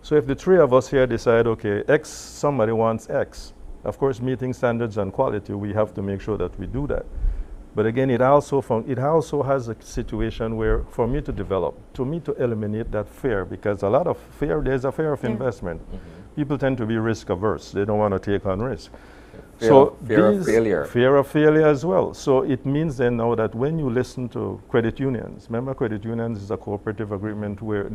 So if the three of us here decide, okay, X, somebody wants X, of course, meeting standards and quality, we have to make sure that we do that. But again, it also has a situation where, for me to develop, to eliminate that fear, because a lot of fear, there's a fear of investment. People tend to be risk averse. They don't want to take on risk. Fear of failure. Fear of failure as well. So it means then now that when you listen to credit unions, remember credit unions is a cooperative agreement where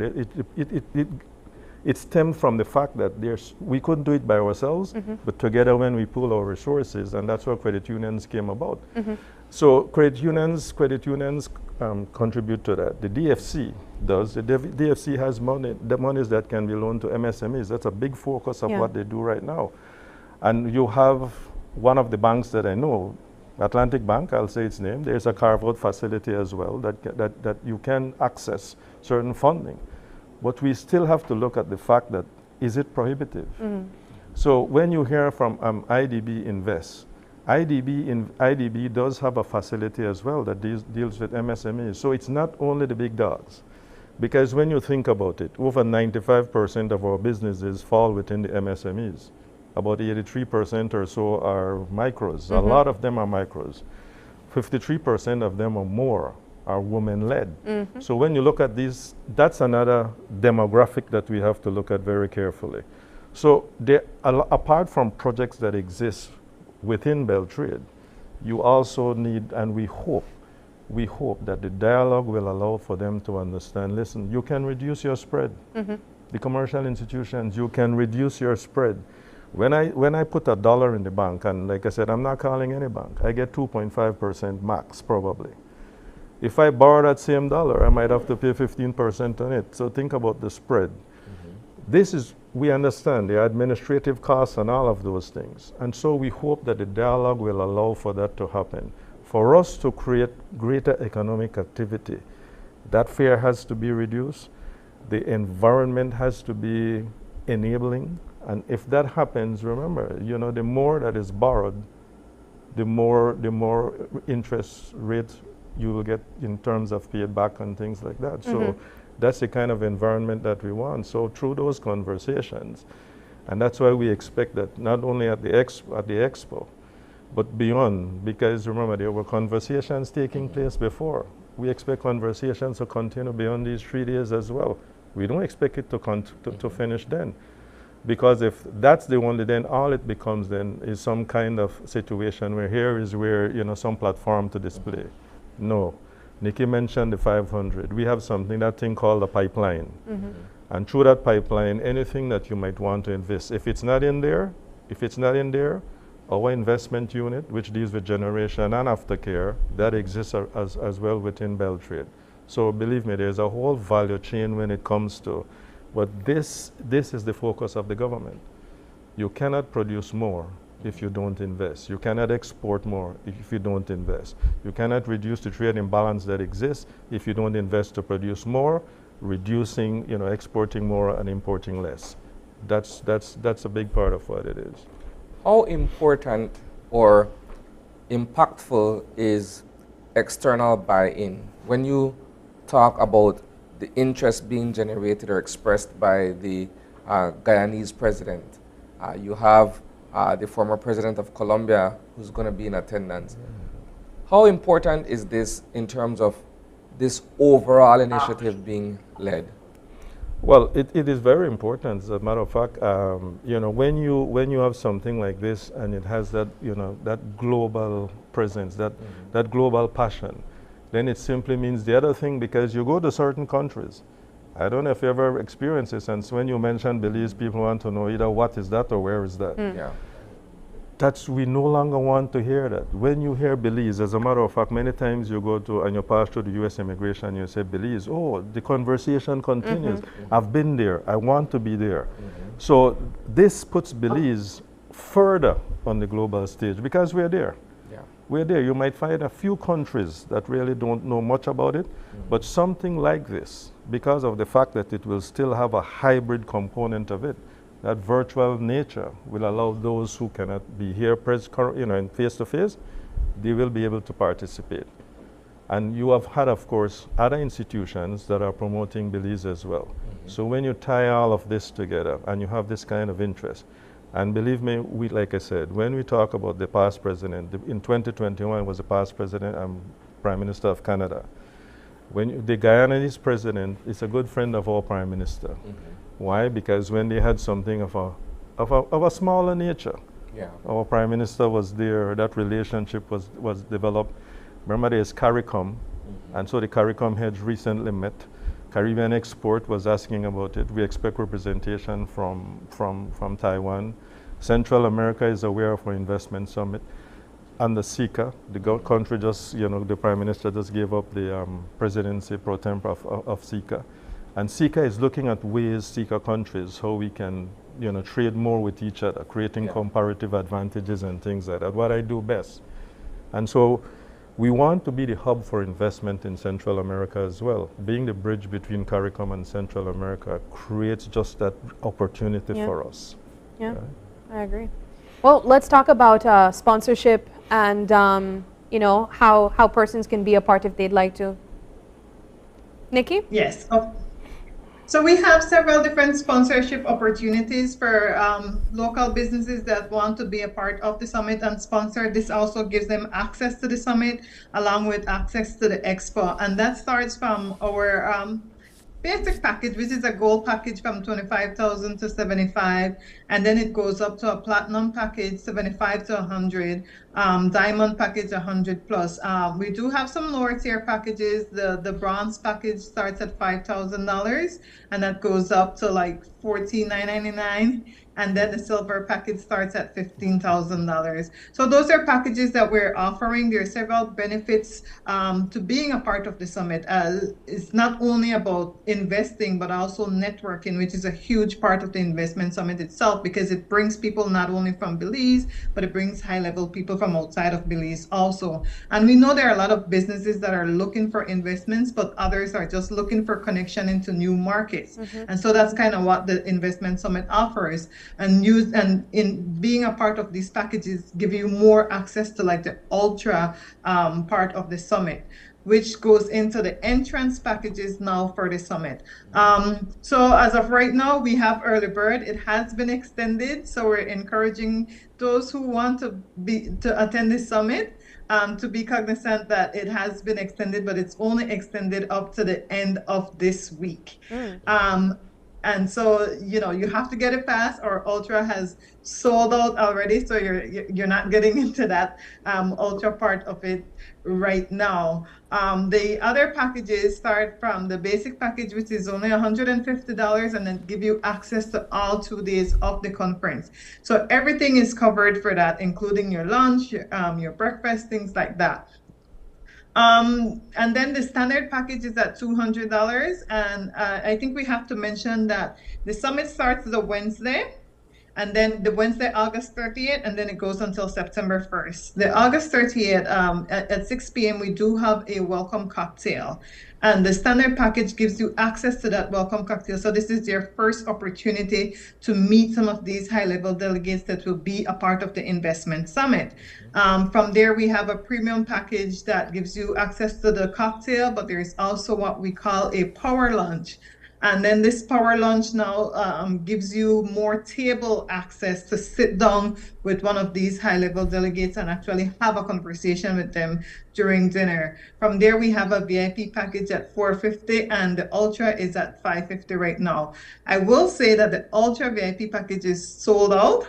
it stemmed from the fact that we couldn't do it by ourselves, but together when we pool our resources, and that's where credit unions came about. So credit unions contribute to that. The DFC does. The DFC has the monies that can be loaned to MSMEs. That's a big focus of what they do right now. And you have one of the banks that I know, Atlantic Bank, I'll say its name, there's a carve-out facility as well that you can access certain funding. But we still have to look at the fact that, is it prohibitive? So when you hear from IDB Invest, IDB does have a facility as well that deals with MSMEs. So it's not only the big dogs. Because when you think about it, over 95% of our businesses fall within the MSMEs. About 83% or so are micros. A lot of them are micros. 53% of them or more are women-led. So when you look at these, that's another demographic that we have to look at very carefully. So apart from projects that exist within Beltrade, you also need, and we hope that the dialogue will allow for them to understand, listen, you can reduce your spread. The commercial institutions, you can reduce your spread. When I put $1 in the bank, and like I said, I'm not calling any bank, I get 2.5% max probably. If I borrow that same dollar, I might have to pay 15% on it. So think about the spread. This is, we understand the administrative costs and all of those things. And so we hope that the dialogue will allow for that to happen. For us to create greater economic activity, that fear has to be reduced. The environment has to be enabling. And if that happens, remember, you know, the more that is borrowed, the more interest rate you will get in terms of paid back and things like that. So that's the kind of environment that we want. So through those conversations, and that's why we expect that not only at the expo, but beyond, because remember, there were conversations taking place before. We expect conversations to continue beyond these 3 days as well. We don't expect it to finish then. Because if that's the only, then all it becomes then is some kind of situation where here is where, you know, some platform to display. No. Nikki mentioned the 500. We have something, that thing called a pipeline. And through that pipeline, anything that you might want to invest, if it's not in there, our investment unit, which deals with generation and aftercare, that exists as well within Beltrade. So believe me, there's a whole value chain when it comes to, but this is the focus of the government. You cannot produce more if you don't invest. You cannot export more if you don't invest. You cannot reduce the trade imbalance that exists if you don't invest to produce more, reducing, you know, exporting more and importing less. That's a big part of what it is. How important or impactful is external buy-in? When you talk about the interest being generated or expressed by the Guyanese president, you have the former president of Colombia who's going to be in attendance. How important is this in terms of this overall initiative being led? Well, it is very important. As a matter of fact, you know, when you have something like this and it has that, you know, that global presence, that global passion, then it simply means the other thing, because you go to certain countries. I don't know if you ever experienced this, and so when you mention Belize, people want to know either what is that or where is that. Yeah. We no longer want to hear that. When you hear Belize, as a matter of fact, many times you go to and you pass through the U.S. immigration and you say Belize, oh, the conversation continues. I've been there, I want to be there. So this puts Belize further on the global stage because we're there. We're there. You might find a few countries that really don't know much about it, but something like this, because of the fact that it will still have a hybrid component of it, that virtual nature will allow those who cannot be here, you know, in face-to-face, they will be able to participate. And you have had, of course, other institutions that are promoting Belize as well. So when you tie all of this together and you have this kind of interest, and believe me, like I said, when we talk about the past president, in 2021 was the past president and Prime Minister of Canada. The Guyanese president is a good friend of our Prime Minister. Why? Because when they had something of a smaller nature, our Prime Minister was there, that relationship was developed. Remember there's CARICOM, and so the CARICOM heads recently met. Caribbean Export was asking about it. We expect representation from Taiwan. Central America is aware of our investment summit. And the SICA, the country just, you know, the Prime Minister just gave up the presidency pro tempore of SICA. And SICA is looking at ways, SICA countries, how we can, you know, trade more with each other, creating comparative advantages and things like that. What I do best. And so we want to be the hub for investment in Central America as well. Being the bridge between CARICOM and Central America creates just that opportunity for us. Yeah, I agree. Well, let's talk about sponsorship and how persons can be a part if they'd like to. Nikki? Yes. So we have several different sponsorship opportunities for local businesses that want to be a part of the summit and sponsor. This also gives them access to the summit along with access to the expo. And that starts from our basic package, which is a gold package from 25,000 to 75, and then it goes up to a platinum package, 75 to 100, diamond package, 100 plus. We do have some lower tier packages. The bronze package starts at $5,000, and that goes up to like $14,999. And then the silver package starts at $15,000. So those are packages that we're offering. There are several benefits to being a part of the summit. It's not only about investing, but also networking, which is a huge part of the investment summit itself, because it brings people not only from Belize, but it brings high-level people from outside of Belize also. And we know there are a lot of businesses that are looking for investments, but others are just looking for connection into new markets. And so that's kind of what the investment summit offers. And in being a part of these packages give you more access to like the ultra part of the summit, which goes into the entrance packages now for the summit. So as of right now, we have early bird. It has been extended, so we're encouraging those who want to attend this summit to be cognizant that it has been extended, but it's only extended up to the end of this week. And so, you have to get it fast, or Ultra has sold out already. So you're not getting into that Ultra part of it right now. The other packages start from the basic package, which is only $150, and then give you access to all 2 days of the conference. So everything is covered for that, including your lunch, your breakfast, things like that. And then the standard package is at $200, and I think we have to mention that the summit starts the Wednesday, and then the Wednesday, August 30th, and then it goes until September 1st. The August 30th, at 6 p.m., we do have a welcome cocktail. And the standard package gives you access to that welcome cocktail. So this is your first opportunity to meet some of these high-level delegates that will be a part of the investment summit. From there, we have a premium package that gives you access to the cocktail, but there's also what we call a power lunch. And then this power lunch now gives you more table access to sit down with one of these high-level delegates and actually have a conversation with them during dinner. From there, we have a VIP package at $450, and the Ultra is at $550 right now. I will say that the Ultra VIP package is sold out.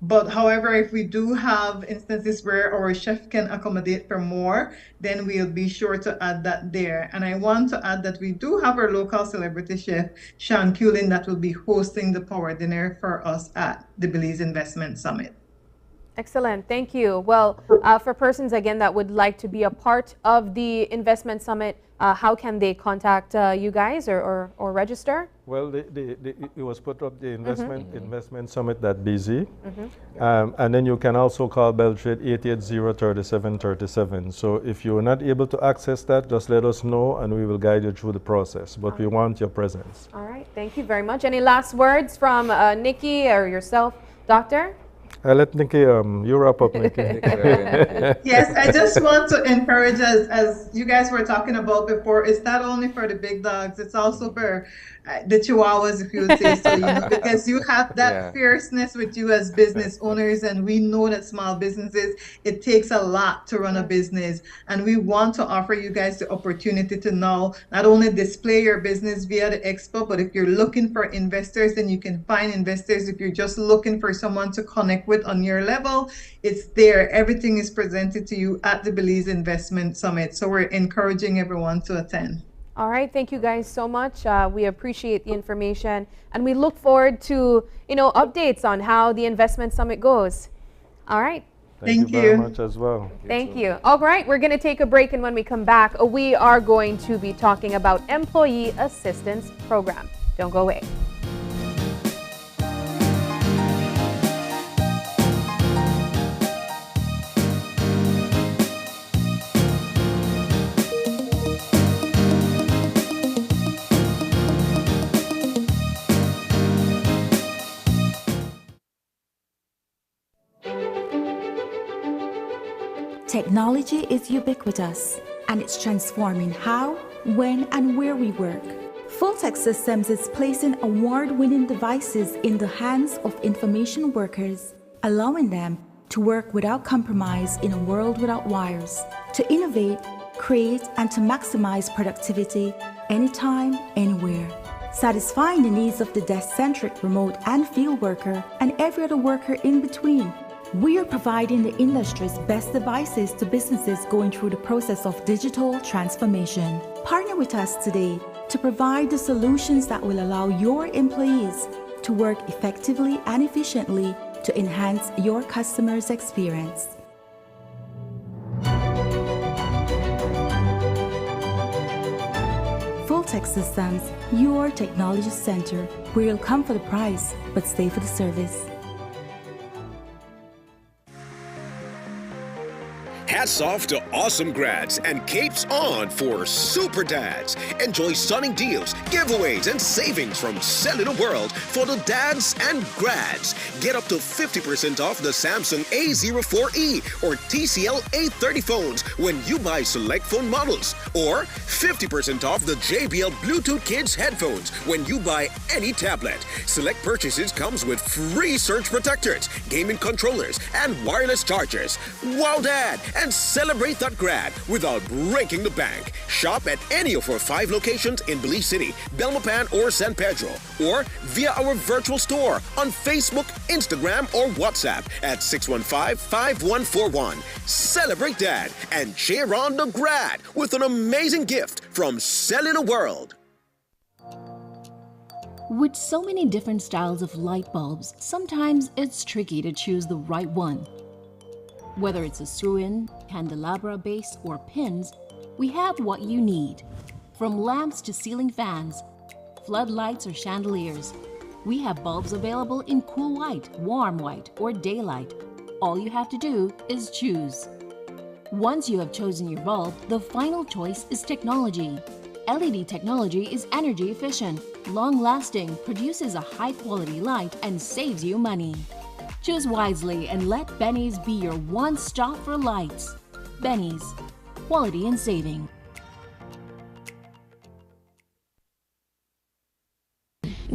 But however, if we do have instances where our chef can accommodate for more, then we'll be sure to add that there. And I want to add that we do have our local celebrity chef, Sean Cullen, that will be hosting the power dinner for us at the Belize Investment Summit. Excellent, thank you. Well, for persons, again, that would like to be a part of the Investment Summit, how can they contact you guys or register? Well, it was put up the investment summit.bz, and then you can also call Beltrade 880-3737. So if you're not able to access that, just let us know and we will guide you through the process. But we want your presence. All right, thank you very much. Any last words from Nikki or yourself, Doctor? I'll let Nikki, you wrap up, Nikki. Yes, I just want to encourage, as you guys were talking about before, it's not only for the big dogs, it's also for the chihuahuas, if you would say so, because you have that fierceness with you as business owners, and we know that small businesses, it takes a lot to run a business, and we want to offer you guys the opportunity to now not only display your business via the expo, but if you're looking for investors, then you can find investors. If you're just looking for someone to connect with on your level, it's there. Everything is presented to you at the Belize Investment Summit, so we're encouraging everyone to attend. All right, thank you guys so much. We appreciate the information, and we look forward to updates on how the Investment Summit goes. All right. Thank you very much as well. Thank you. All right, we're going to take a break, and when we come back, we are going to be talking about Employee Assistance Program. Don't go away. Technology is ubiquitous, and it's transforming how, when, and where we work. Fulltech Systems is placing award-winning devices in the hands of information workers, allowing them to work without compromise in a world without wires, to innovate, create, and to maximize productivity anytime, anywhere, satisfying the needs of the desk-centric remote and field worker and every other worker in between. We are providing the industry's best devices to businesses going through the process of digital transformation. Partner with us today to provide the solutions that will allow your employees to work effectively and efficiently to enhance your customers' experience. Fulltech Systems, your technology center, where you'll come for the price, but stay for the service. Hats off to awesome grads and capes on for super dads. Enjoy stunning deals, giveaways, and savings from Cellular World for the dads and grads. Get up to 50% off the Samsung A04e or TCL A30 phones when you buy select phone models. Or 50% off the JBL Bluetooth Kids headphones when you buy any tablet. Select purchases comes with free surge protectors, gaming controllers, and wireless chargers. Wow, Dad! And celebrate that grad without breaking the bank. Shop at any of our 5 locations in Belize City, Belmopan, or San Pedro, or via our virtual store on Facebook, Instagram, or WhatsApp at 615-5141. Celebrate Dad and cheer on the grad with an amazing gift from Cellular World. With so many different styles of light bulbs, sometimes it's tricky to choose the right one. Whether it's a screw-in, candelabra base, or pins, we have what you need. From lamps to ceiling fans, floodlights or chandeliers, we have bulbs available in cool white, warm white, or daylight. All you have to do is choose. Once you have chosen your bulb, the final choice is technology. LED technology is energy efficient, long-lasting, produces a high-quality light, and saves you money. Choose wisely and let Benny's be your one-stop for lights. Benny's, quality and saving.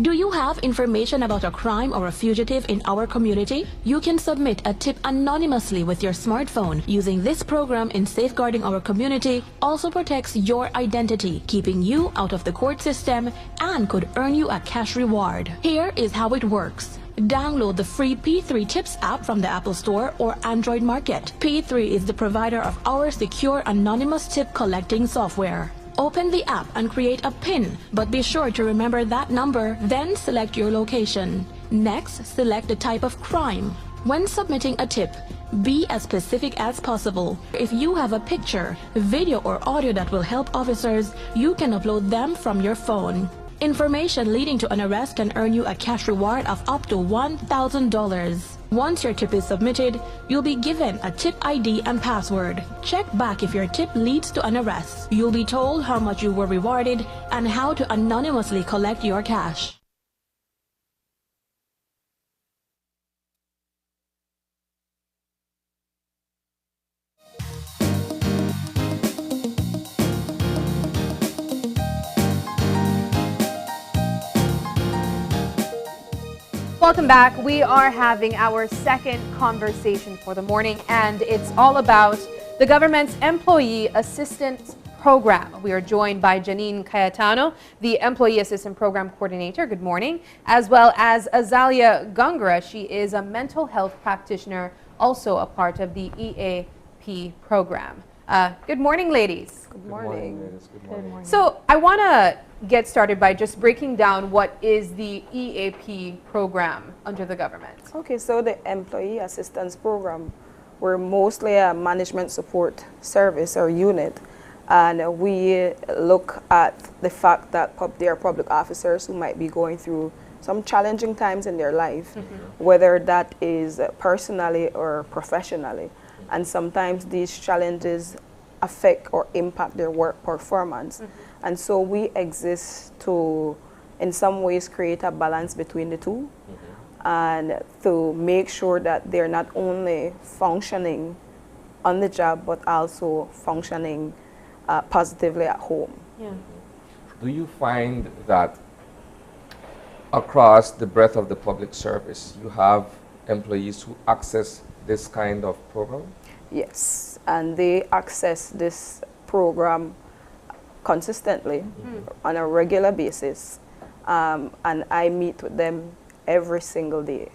Do you have information about a crime or a fugitive in our community? You can submit a tip anonymously with your smartphone. Using this program in safeguarding our community also protects your identity, keeping you out of the court system, and could earn you a cash reward. Here is how it works. Download the free P3 Tips app from the Apple Store or Android Market. P3 is the provider of our secure anonymous tip collecting software. Open the app and create a PIN, but be sure to remember that number, then select your location. Next, select the type of crime. When submitting a tip, be as specific as possible. If you have a picture, video, or audio that will help officers, you can upload them from your phone. Information leading to an arrest can earn you a cash reward of up to $1,000. Once your tip is submitted, you'll be given a tip ID and password. Check back if your tip leads to an arrest. You'll be told how much you were rewarded and how to anonymously collect your cash. Welcome back. We are having our second conversation for the morning, and it's all about the government's Employee Assistance Program. We are joined by Janine Cayetano, the Employee Assistance Program Coordinator. Good morning. As well as Azalia Gungra. She is a mental health practitioner, also a part of the EAP program. Good morning, ladies. Good morning. Ladies. Good morning. So I want to get started by just breaking down what is the EAP program under the government. Okay, so the Employee Assistance Program, we're mostly a management support service or unit, and we look at the fact that there are public officers who might be going through some challenging times in their life, whether that is personally or professionally. And sometimes these challenges affect or impact their work performance. And so we exist to, in some ways, create a balance between the two and to make sure that they're not only functioning on the job, but also functioning positively at home. Yeah. Do you find that across the breadth of the public service, you have employees who access this kind of program? Yes, and they access this program consistently on a regular basis, and I meet with them every single day.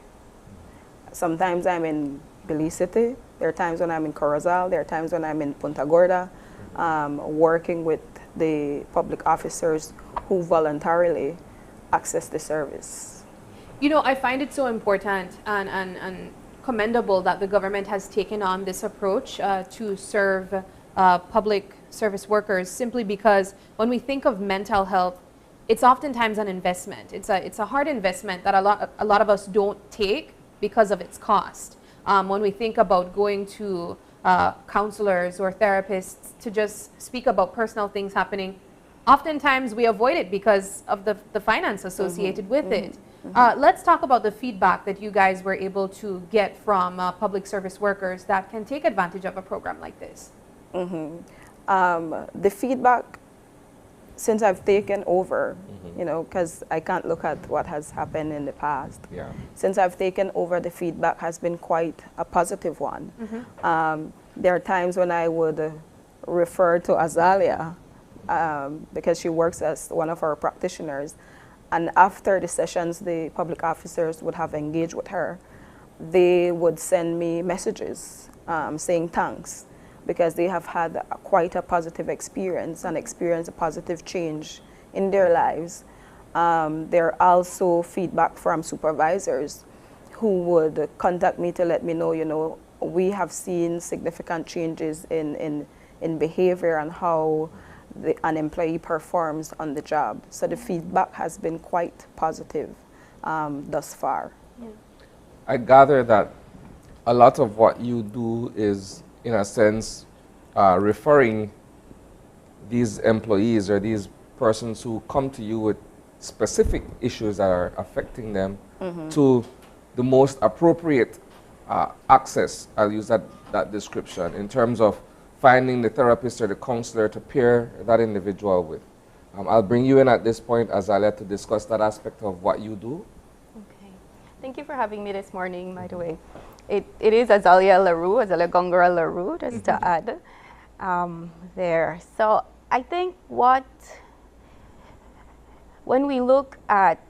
Sometimes I'm in Belize City, there are times when I'm in Corozal, there are times when I'm in Punta Gorda, working with the public officers who voluntarily access the service. You know, I find it so important and commendable that the government has taken on this approach to serve public service workers, simply because when we think of mental health, it's oftentimes an investment. It's a hard investment that a lot of us don't take because of its cost. When we think about going to counselors or therapists to just speak about personal things happening, oftentimes we avoid it because of the finance associated with it. Let's talk about the feedback that you guys were able to get from public service workers that can take advantage of a program like this. The feedback, since I've taken over, you know, because I can't look at what has happened in the past. Yeah. Since I've taken over, the feedback has been quite a positive one. There are times when I would refer to Azalia because she works as one of our practitioners. And after the sessions, the public officers would have engaged with her. They would send me messages saying thanks, because they have had quite a positive experience and experienced a positive change in their lives. There are also feedback from supervisors who would contact me to let me know, you know, we have seen significant changes in behavior and how an employee performs on the job. So the feedback has been quite positive thus far. Yeah. I gather that a lot of what you do is, in a sense, referring these employees or these persons who come to you with specific issues that are affecting them to the most appropriate access, I'll use that description, in terms of finding the therapist or the counselor to pair that individual with. I'll bring you in at this point, Azalia, to discuss that aspect of what you do. Okay. Thank you for having me this morning, by the way. It is Azalia Gongora LaRue, just to add there. So I think when we look at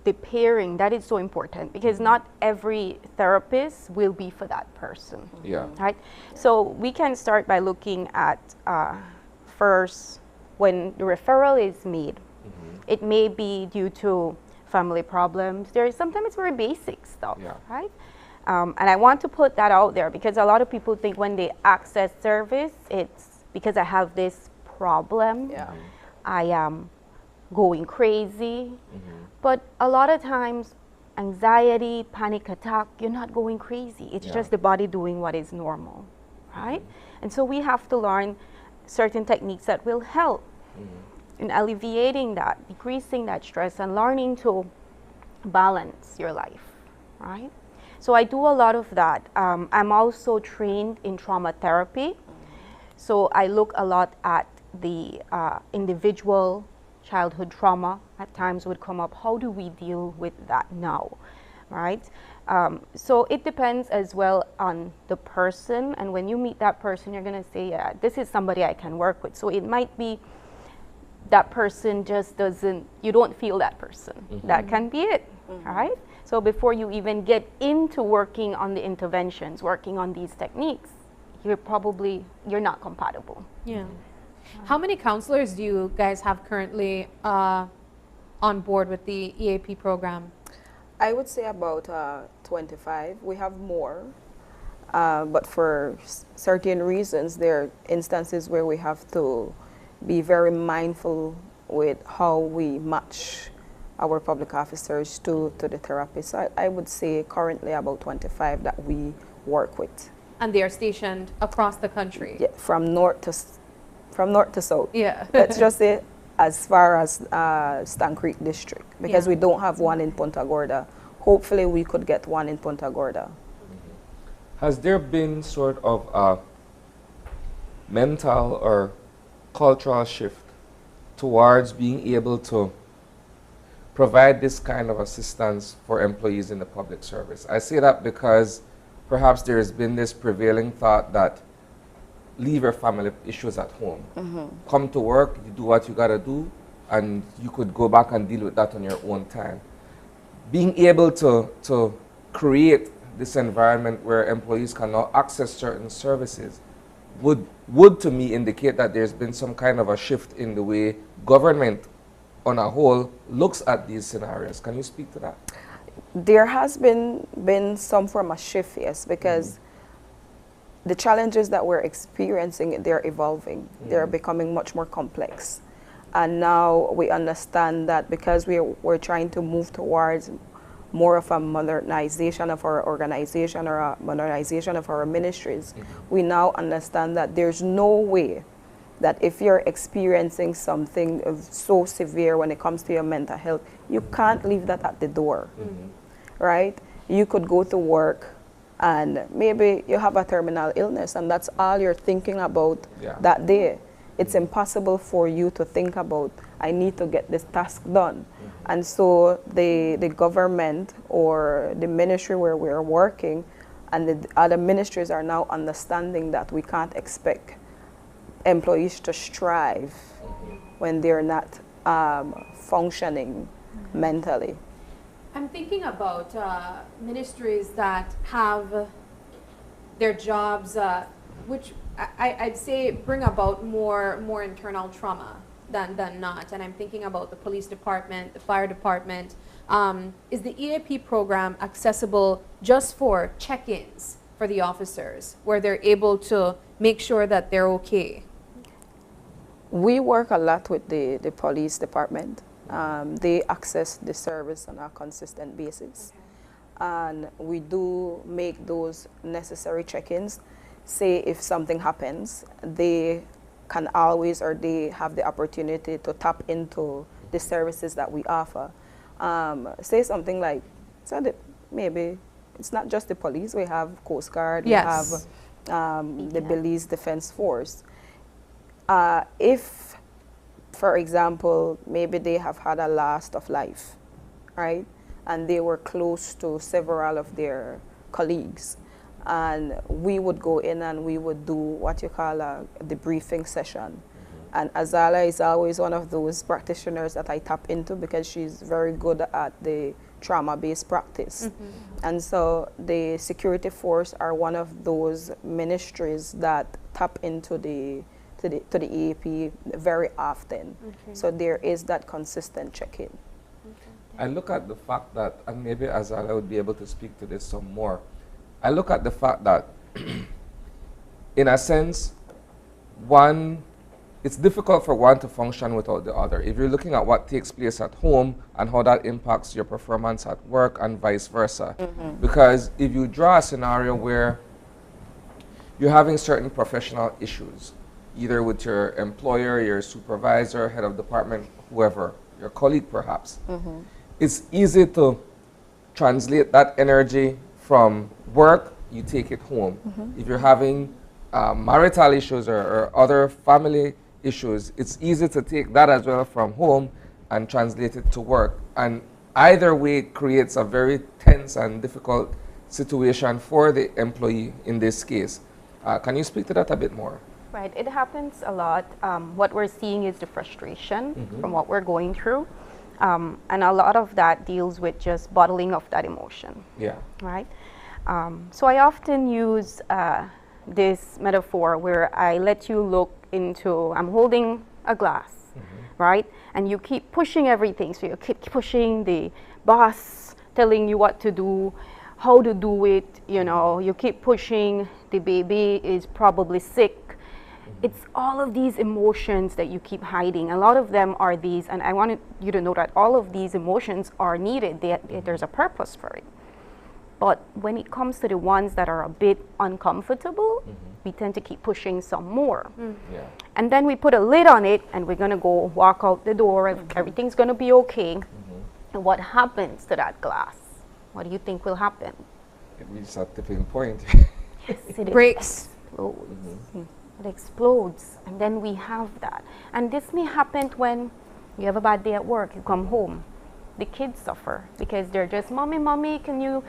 the pairing, that is so important, because not every therapist will be for that person. Yeah. Right? So we can start by looking at first, when the referral is made, it may be due to family problems. Sometimes it's very basic stuff, right? And I want to put that out there, because a lot of people think when they access service, it's because I have this problem. I am going crazy. But a lot of times, anxiety, panic attack, you're not going crazy. It's just the body doing what is normal, right? And so we have to learn certain techniques that will help in alleviating that, decreasing that stress, and learning to balance your life, right? So I do a lot of that. I'm also trained in trauma therapy. So I look a lot at the individual childhood trauma at times would come up. How do we deal with that now, right? So it depends as well on the person. And when you meet that person, you're going to say, yeah, this is somebody I can work with. So it might be that person just doesn't, you don't feel that person. That can be it, right? So before you even get into working on the interventions, working on these techniques, you're not compatible. Yeah. How many counselors do you guys have currently on board with the EAP program? I would say about 25. We have more, but for certain reasons, there are instances where we have to be very mindful with how we match our public officers to the therapists. So I would say currently about 25 that we work with. And they are stationed across the country? Yeah, from north to south. Yeah. Let's just say as far as Stan Creek district, because we don't have one in Punta Gorda. Hopefully we could get one in Punta Gorda. Has there been sort of a mental or cultural shift towards being able to provide this kind of assistance for employees in the public service? I say that because perhaps there has been this prevailing thought that leave your family issues at home. Come to work, you do what you gotta do, and you could go back and deal with that on your own time. Being able to create this environment where employees can now access certain services would to me indicate that there's been some kind of a shift in the way government on a whole looks at these scenarios. Can you speak to that? There has been some form of shift, yes, because the challenges that we're experiencing, they're evolving. They're becoming much more complex. And now we understand that because we're trying to move towards more of a modernization of our organization or a modernization of our ministries, we now understand that there's no way that if you're experiencing something so severe when it comes to your mental health, you can't leave that at the door, right? You could go to work and maybe you have a terminal illness and that's all you're thinking about that day. It's impossible for you to think about, I need to get this task done. And so the government or the ministry where we're working and the other ministries are now understanding that we can't expect employees to strive when they're not functioning mentally. I'm thinking about ministries that have their jobs, which I'd say bring about more internal trauma than not. And I'm thinking about the police department, the fire department. Is the EAP program accessible just for check-ins for the officers, where they're able to make sure that they're okay? We work a lot with the police department. They access the service on a consistent basis. And we do make those necessary check-ins. Say if something happens, they can always, or they have the opportunity to tap into the services that we offer. Say something like, so that maybe it's not just the police, we have Coast Guard, we have the Belize Defense Force. If, for example, maybe they have had a loss of life, right? And they were close to several of their colleagues. And we would go in and we would do what you call a debriefing session. And Azala is always one of those practitioners that I tap into because she's very good at the trauma-based practice. And so the security force are one of those ministries that tap into the EAP very often. So there is that consistent check-in. I look at the fact that, and maybe Azala would be able to speak to this some more, I look at the fact that, in a sense, it's difficult for one to function without the other. If you're looking at what takes place at home and how that impacts your performance at work and vice versa. Because if you draw a scenario where you're having certain professional issues, either with your employer, your supervisor, head of department, whoever, your colleague perhaps, it's easy to translate that energy from work, you take it home. If you're having marital issues or other family issues, it's easy to take that as well from home and translate it to work. And either way, it creates a very tense and difficult situation for the employee in this case. Can you speak to that a bit more? Right, it happens a lot. What we're seeing is the frustration from what we're going through. And a lot of that deals with just bottling of that emotion. Right? So I often use this metaphor where I let you look into, I'm holding a glass, right? And you keep pushing everything. So you keep pushing the boss, telling you what to do, how to do it, you know, you keep pushing, the baby is probably sick. It's all of these emotions that you keep hiding. A lot of them are these, and I wanted you to know that all of these emotions are needed. There's a purpose for it. But when it comes to the ones that are a bit uncomfortable, we tend to keep pushing some more. And then we put a lid on it and we're gonna go walk out the door and everything's gonna be okay. And what happens to that glass? What do you think will happen? It reaches a tipping point. Yes, it breaks. Explodes. It explodes, and then we have that. And this may happen when you have a bad day at work, you come home. The kids suffer because they're just, mommy, can you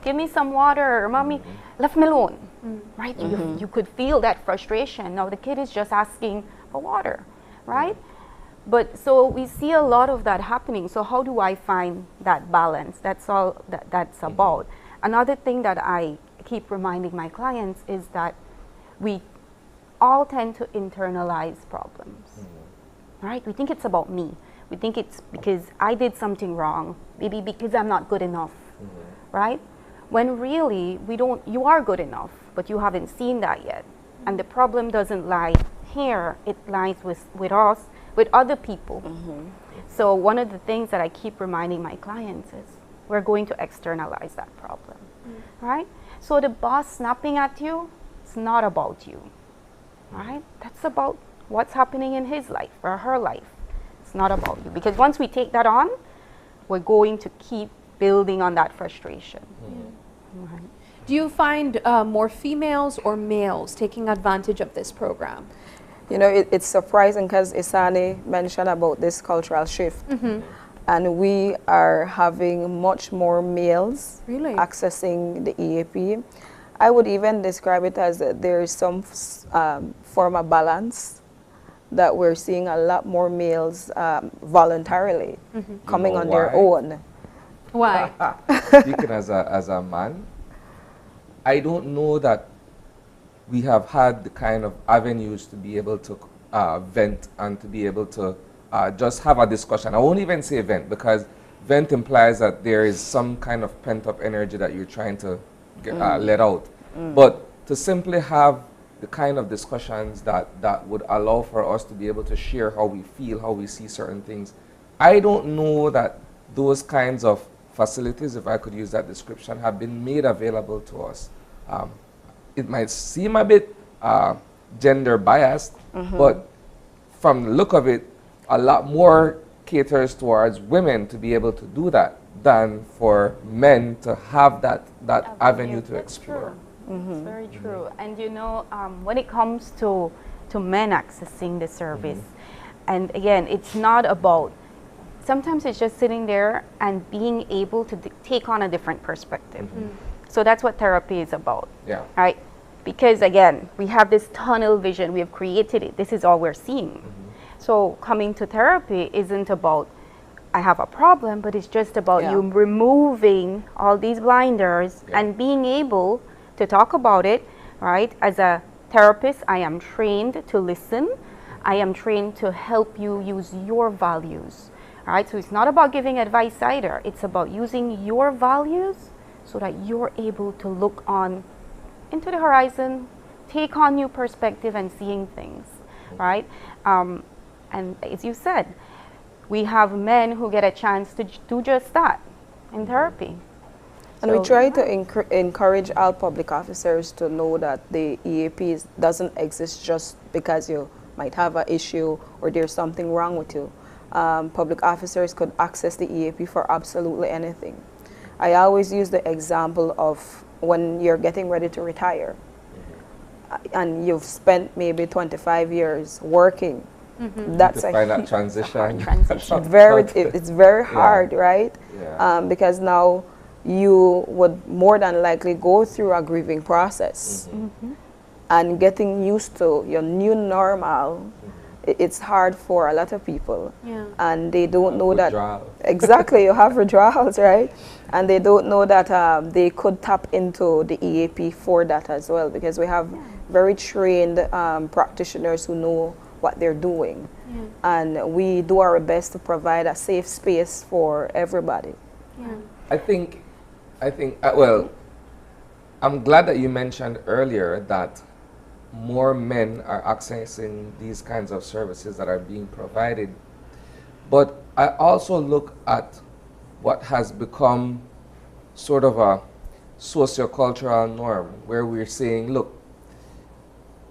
give me some water? Or mommy, left me alone, right? You could feel that frustration. Now the kid is just asking for water, right? But so we see a lot of that happening. So how do I find that balance? That's all that's about. Another thing that I keep reminding my clients is that we all tend to internalize problems, right? We think it's about me. We think it's because I did something wrong, maybe because I'm not good enough, right? When really you are good enough, but you haven't seen that yet. And the problem doesn't lie here, it lies with us, with other people. So one of the things that I keep reminding my clients is we're going to externalize that problem, right? So the boss snapping at you, it's not about you, right? That's about what's happening in his life or her life. It's not about you. Because once we take that on, we're going to keep building on that frustration. Right. Do you find more females or males taking advantage of this program? You know, it's surprising because Isani mentioned about this cultural shift. And we are having much more males accessing the EAP. I would even describe it as there is some form of balance, that we're seeing a lot more males voluntarily coming on their own. Why? Speaking as a man, I don't know that we have had the kind of avenues to be able to vent and to be able to just have a discussion. I won't even say vent, because vent implies that there is some kind of pent-up energy that you're trying to get, let out. But to simply have the kind of discussions that would allow for us to be able to share how we feel, how we see certain things, I don't know that those kinds of facilities, if I could use that description, have been made available to us. It might seem a bit gender biased, but from the look of it, a lot more caters towards women to be able to do that than for men to have that avenue to explore. It's very true. And you know, when it comes to men accessing the service, and again, it's not about, sometimes it's just sitting there and being able to take on a different perspective. So that's what therapy is about, right? Because again, we have this tunnel vision, we have created it, this is all we're seeing. So coming to therapy isn't about, I have a problem, but it's just about you removing all these blinders and being able to talk about it, right? As a therapist, I am trained to listen. I am trained to help you use your values, right? So it's not about giving advice either. It's about using your values so that you're able to look on into the horizon, take on new perspective and seeing things, right? And as you said, we have men who get a chance to do just that in therapy. And so we try to encourage all public officers to know that the EAP doesn't exist just because you might have an issue or there's something wrong with you. Public officers could access the EAP for absolutely anything. I always use the example of when you're getting ready to retire and you've spent maybe 25 years working. That's to find that transition. It's very hard, right? Because now you would more than likely go through a grieving process. And getting used to your new normal, it's hard for a lot of people. And they don't know that. Exactly, you have withdrawals, right? And they don't know that they could tap into the EAP for that as well, because we have very trained practitioners who know what they're doing. And we do our best to provide a safe space for everybody. I think, well, I'm glad that you mentioned earlier that more men are accessing these kinds of services that are being provided. But I also look at what has become sort of a sociocultural norm, where we're saying, look,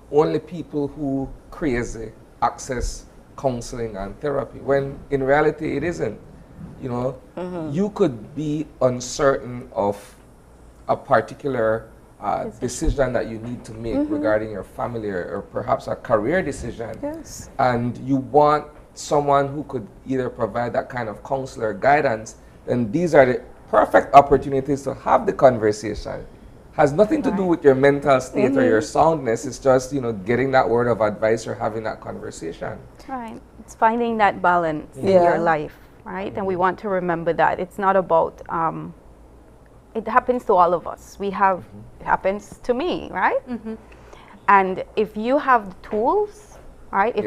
only people who crazy access counseling and therapy, when in reality it isn't. You know, you could be uncertain of a particular decision that you need to make regarding your family or perhaps a career decision. Yes. And you want someone who could either provide that kind of counselor guidance, then these are the perfect opportunities to have the conversation. Has nothing to do with your mental state or your soundness. It's just, getting that word of advice or having that conversation. Right. It's finding that balance in your life, right? And we want to remember that. It's not about, it happens to all of us. It happens to me, right? And if you have the tools, right? If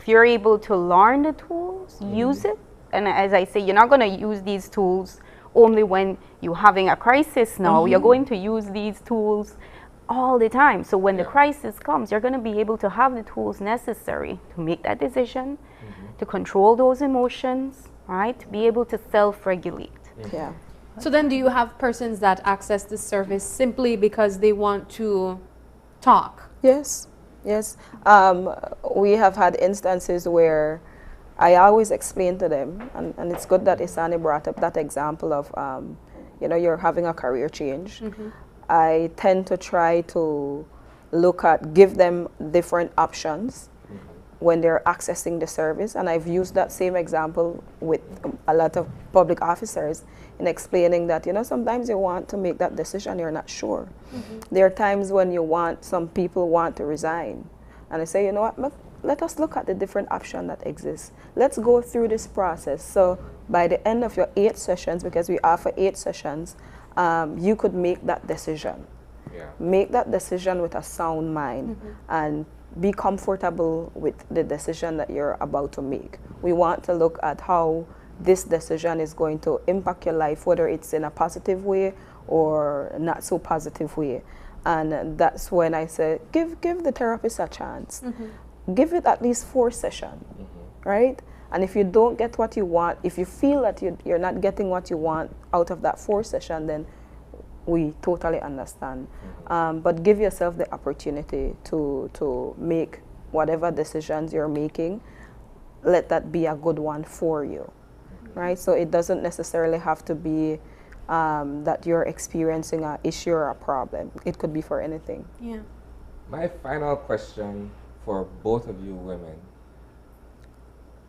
you're able to learn the tools, use it. And as I say, you're not going to use these tools only when you're having a crisis now. You're going to use these tools all the time. So when the crisis comes, you're going to be able to have the tools necessary to make that decision, to control those emotions, right? To be able to self-regulate. Yeah. So then do you have persons that access this service simply because they want to talk? Yes, yes. We have had instances where I always explain to them, and it's good that Isani brought up that example of, you're having a career change. I tend to try to give them different options when they're accessing the service. And I've used that same example with a lot of public officers in explaining that, sometimes you want to make that decision, you're not sure. There are times when some people want to resign. And I say, you know what, let us look at the different options that exist. Let's go through this process. So by the end of your 8 sessions, because we offer 8 sessions, you could make that decision. Make that decision with a sound mind and be comfortable with the decision that you're about to make. We want to look at how this decision is going to impact your life, whether it's in a positive way or not so positive way. And that's when I say, give the therapist a chance. Give it at least 4 sessions, right? And if you don't get what you want, if you feel that you're not getting what you want out of that 4 session, then we totally understand. But give yourself the opportunity to make whatever decisions you're making. Let that be a good one for you, right? So it doesn't necessarily have to be that you're experiencing an issue or a problem. It could be for anything. Yeah. My final question for both of you women,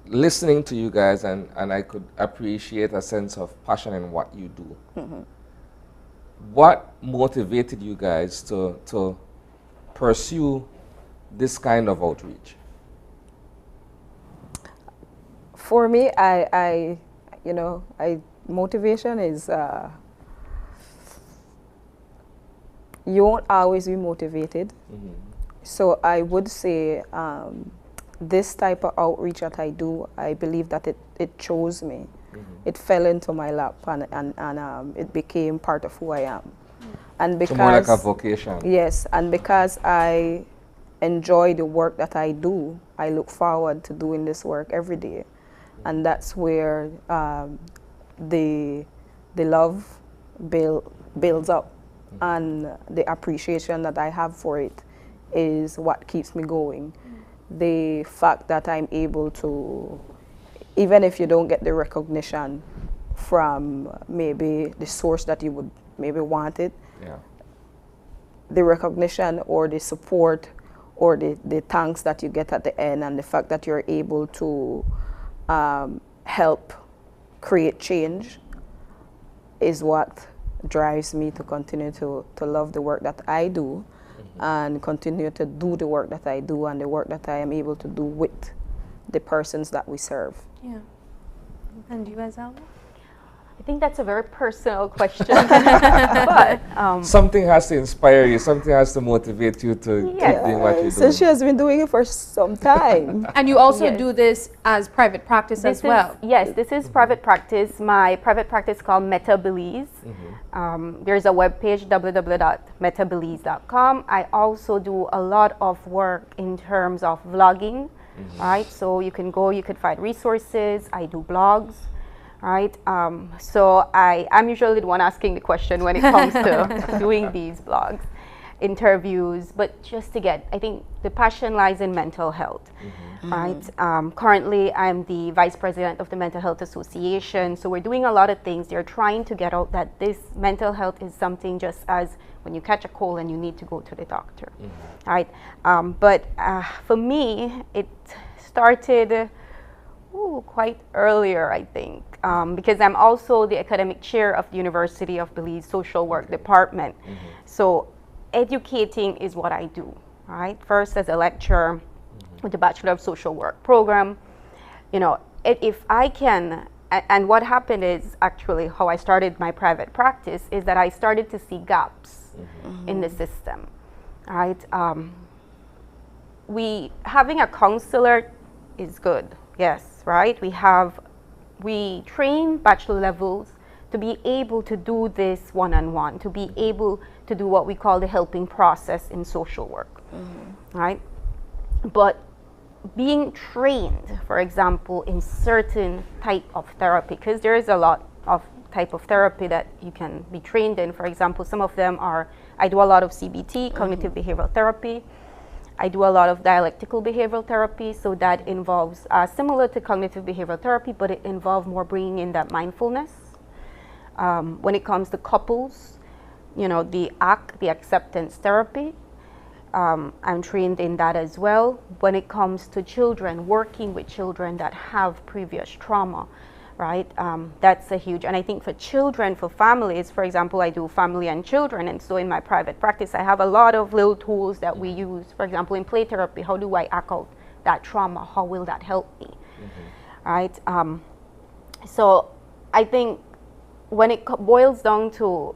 listening to you guys, and I could appreciate a sense of passion in what you do. What motivated you guys to pursue this kind of outreach? For me, motivation is, you won't always be motivated. So I would say this type of outreach that I do, I believe that it chose me. It fell into my lap and it became part of who I am. And because, so more like a vocation. Yes, and because I enjoy the work that I do, I look forward to doing this work every day. And that's where the love builds up, and the appreciation that I have for it is what keeps me going. The fact that I'm able to, even if you don't get the recognition from maybe the source that you would maybe want it, the recognition or the support or the thanks that you get at the end, and the fact that you're able to help create change is what drives me to continue to love the work that I do and continue to do the work that I do and the work that I am able to do with the persons that we serve. Yeah. And you, Azalea? I think that's a very personal question. But something has to inspire you, something has to motivate you to keep doing what you do. So she has been doing it for some time. And you also do this as private practice as well? Yes, this is private practice. My private practice is called Meta Belize. There's a webpage, www.metabelize.com. I also do a lot of work in terms of vlogging, right? So you can go, you could find resources. I do blogs. Right, so I'm usually the one asking the question when it comes to doing these blogs, interviews, but just to get, I think the passion lies in mental health, right? Currently, I'm the vice president of the Mental Health Association, so we're doing a lot of things. They're trying to get out that this mental health is something just as when you catch a cold and you need to go to the doctor, right? But for me, it started quite earlier, I think, because I'm also the academic chair of the University of Belize Social Work Department. So educating is what I do, right? First as a lecturer with the Bachelor of Social Work program. You know, if I can, and what happened is actually how I started my private practice is that I started to see gaps in the system, right? Having a counselor is good, yes, right? We train bachelor levels to be able to do this one-on-one, to be able to do what we call the helping process in social work, right? But being trained, for example, in certain type of therapy, because there is a lot of type of therapy that you can be trained in. For example, some of them are, I do a lot of CBT, cognitive behavioral therapy. I do a lot of dialectical behavioral therapy, so that involves, similar to cognitive behavioral therapy, but it involves more bringing in that mindfulness. When it comes to couples, you know, the ACT, the acceptance therapy, I'm trained in that as well. When it comes to children, working with children that have previous trauma, right? That's a huge, and I think for children, for families, for example, I do family and children, and so in my private practice, I have a lot of little tools that we use. For example, in play therapy, how do I act out that trauma? How will that help me, right? So I think when it boils down to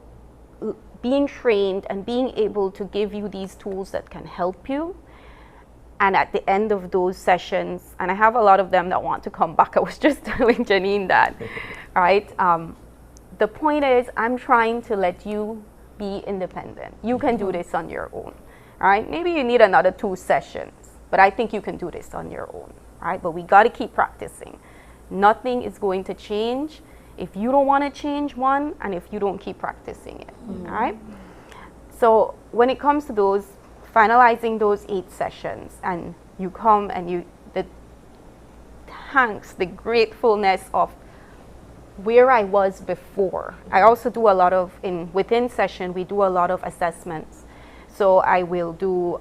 being trained and being able to give you these tools that can help you, and at the end of those sessions, and I have a lot of them that want to come back. I was just telling Janine that, right? The point is, I'm trying to let you be independent. You can do this on your own, right? Maybe you need another 2 sessions, but I think you can do this on your own, right? But we got to keep practicing. Nothing is going to change if you don't want to change one, and if you don't keep practicing it, all right? So when it comes to those, finalizing those 8 sessions, and you come and the thanks, the gratefulness of where I was before. I also do a lot of, within session, we do a lot of assessments. So I will do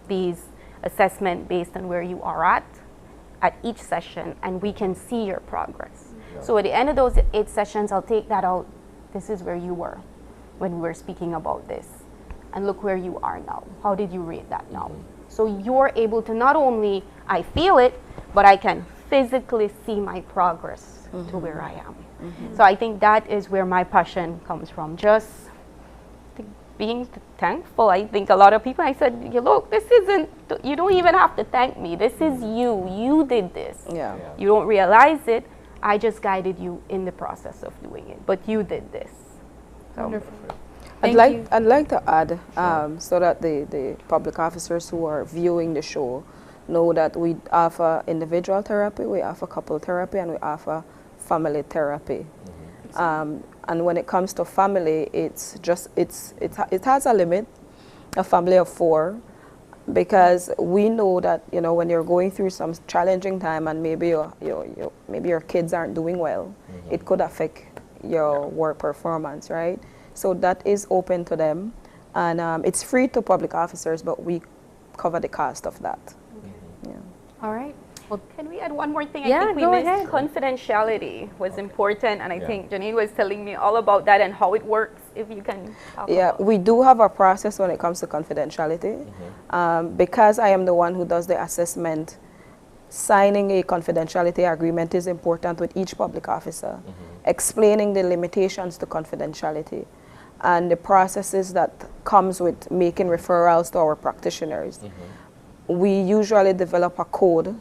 these assessment based on where you are at each session, and we can see your progress. So at the end of those 8 sessions, I'll take that out. This is where you were when we were speaking about this. And look where you are now. How did you rate that now? So you're able to not only, I feel it, but I can physically see my progress to where I am. So I think that is where my passion comes from. Just being thankful. I think a lot of people, I said, look, this isn't, you don't even have to thank me. This is you. You did this. You don't realize it. I just guided you in the process of doing it, but you did this. So. Wonderful. I'd like to add, so that the public officers who are viewing the show know that we offer individual therapy, we offer couple therapy, and we offer family therapy. And when it comes to family, it has a limit, a family of 4. Because we know that, you know, when you're going through some challenging time and maybe your kids aren't doing well, it could affect your work performance, right? So that is open to them, and it's free to public officers, but we cover the cost of that. All right. Well, can we add one more thing? Yeah, I think we missed confidentiality was important, and I think Janine was telling me all about that and how it works, if you can talk about. We do have a process when it comes to confidentiality. Because I am the one who does the assessment, signing a confidentiality agreement is important with each public officer, explaining the limitations to confidentiality and the processes that comes with making referrals to our practitioners. We usually develop a code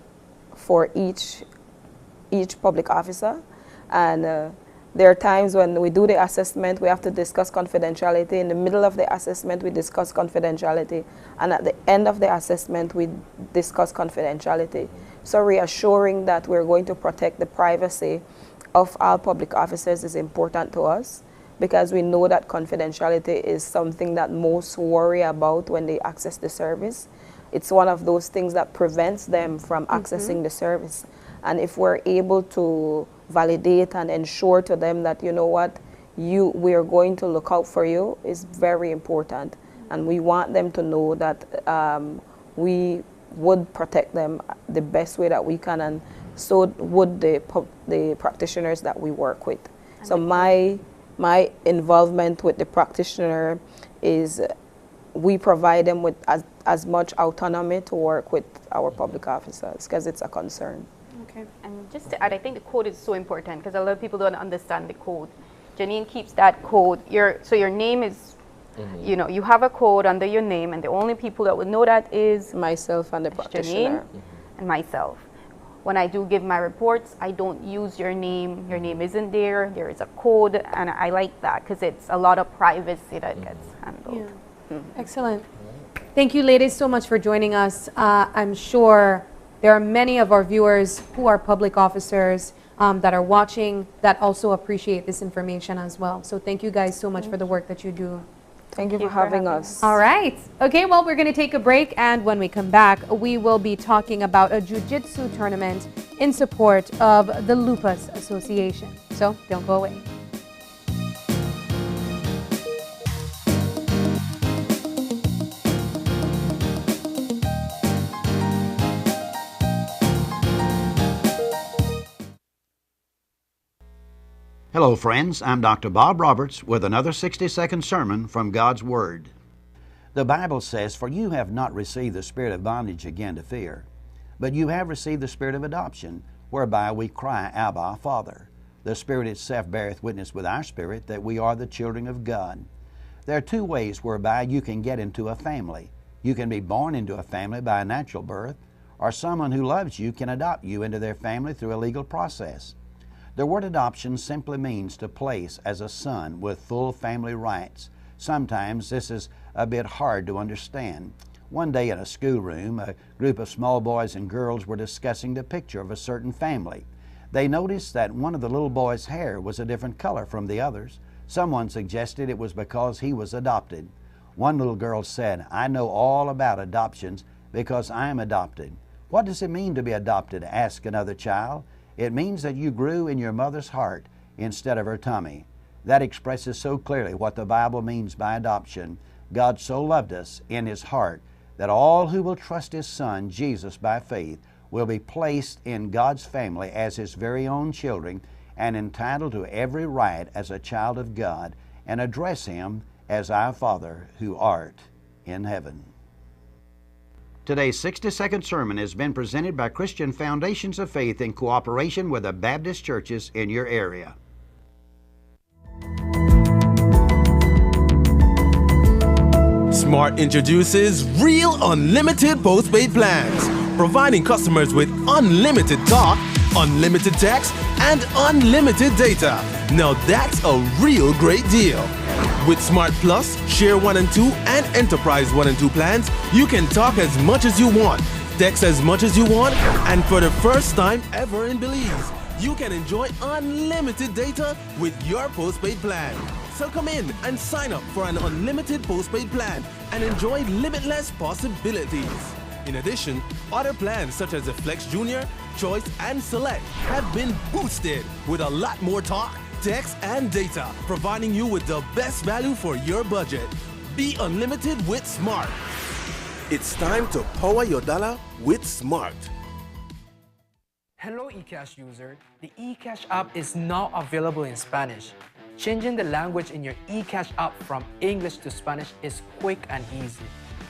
for each public officer, and there are times when we do the assessment, we have to discuss confidentiality. In the middle of the assessment, we discuss confidentiality, and at the end of the assessment, we discuss confidentiality. So reassuring that we're going to protect the privacy of all public officers is important to us, because we know that confidentiality is something that most worry about when they access the service. It's one of those things that prevents them from accessing the service. And if we're able to validate and ensure to them that, you know what, we are going to look out for you, is very important. And we want them to know that we would protect them the best way that we can, and so would the practitioners that we work with. So my involvement with the practitioner is we provide them with as much autonomy to work with our public officers, because it's a concern. Okay. And just to add, I think the code is so important because a lot of people don't understand the code. Janine keeps that code. So your name is, you know, you have a code under your name, and the only people that would know that is myself and the practitioner. Janine and myself. When I do give my reports, I don't use your name. Your name isn't there. There is a code, and I like that because it's a lot of privacy that gets handled. Yeah. Excellent. Thank you, ladies, so much for joining us. I'm sure there are many of our viewers who are public officers that are watching that also appreciate this information as well. So thank you guys so much for the work that you do. Thank you for having us. All right. Okay, well, we're going to take a break, and when we come back, we will be talking about a jiu-jitsu tournament in support of the Lupus Association. So don't go away. Hello, friends. I'm Dr. Bob Roberts with another 60-second sermon from God's Word. The Bible says, "For you have not received the spirit of bondage again to fear, but you have received the spirit of adoption, whereby we cry, Abba, Father. The Spirit itself beareth witness with our spirit that we are the children of God." There are two ways whereby you can get into a family. You can be born into a family by a natural birth, or someone who loves you can adopt you into their family through a legal process. The word adoption simply means to place as a son with full family rights. Sometimes this is a bit hard to understand. One day in a schoolroom, a group of small boys and girls were discussing the picture of a certain family. They noticed that one of the little boy's hair was a different color from the others. Someone suggested it was because he was adopted. One little girl said, "I know all about adoptions because I am adopted." "What does it mean to be adopted?" asked another child. "It means that you grew in your mother's heart instead of her tummy." That expresses so clearly what the Bible means by adoption. God so loved us in His heart that all who will trust His Son, Jesus, by faith, will be placed in God's family as His very own children and entitled to every right as a child of God, and address Him as our Father who art in heaven. Today's 60-second sermon has been presented by Christian Foundations of Faith in cooperation with the Baptist churches in your area. Smart introduces Real Unlimited Postpaid Plans, providing customers with unlimited talk, unlimited text, and unlimited data. Now that's a real great deal. With Smart Plus, Share 1 and 2, and Enterprise 1 and 2 plans, you can talk as much as you want, text as much as you want, and for the first time ever in Belize, you can enjoy unlimited data with your postpaid plan. So come in and sign up for an unlimited postpaid plan and enjoy limitless possibilities. In addition, other plans such as the Flex Junior, Choice, and Select have been boosted with a lot more talk, text, and data, providing you with the best value for your budget. Be unlimited with Smart. It's time to power your dollar with Smart. Hello eCash user, the eCash app is now available in Spanish. Changing the language in your eCash app from English to Spanish is quick and easy.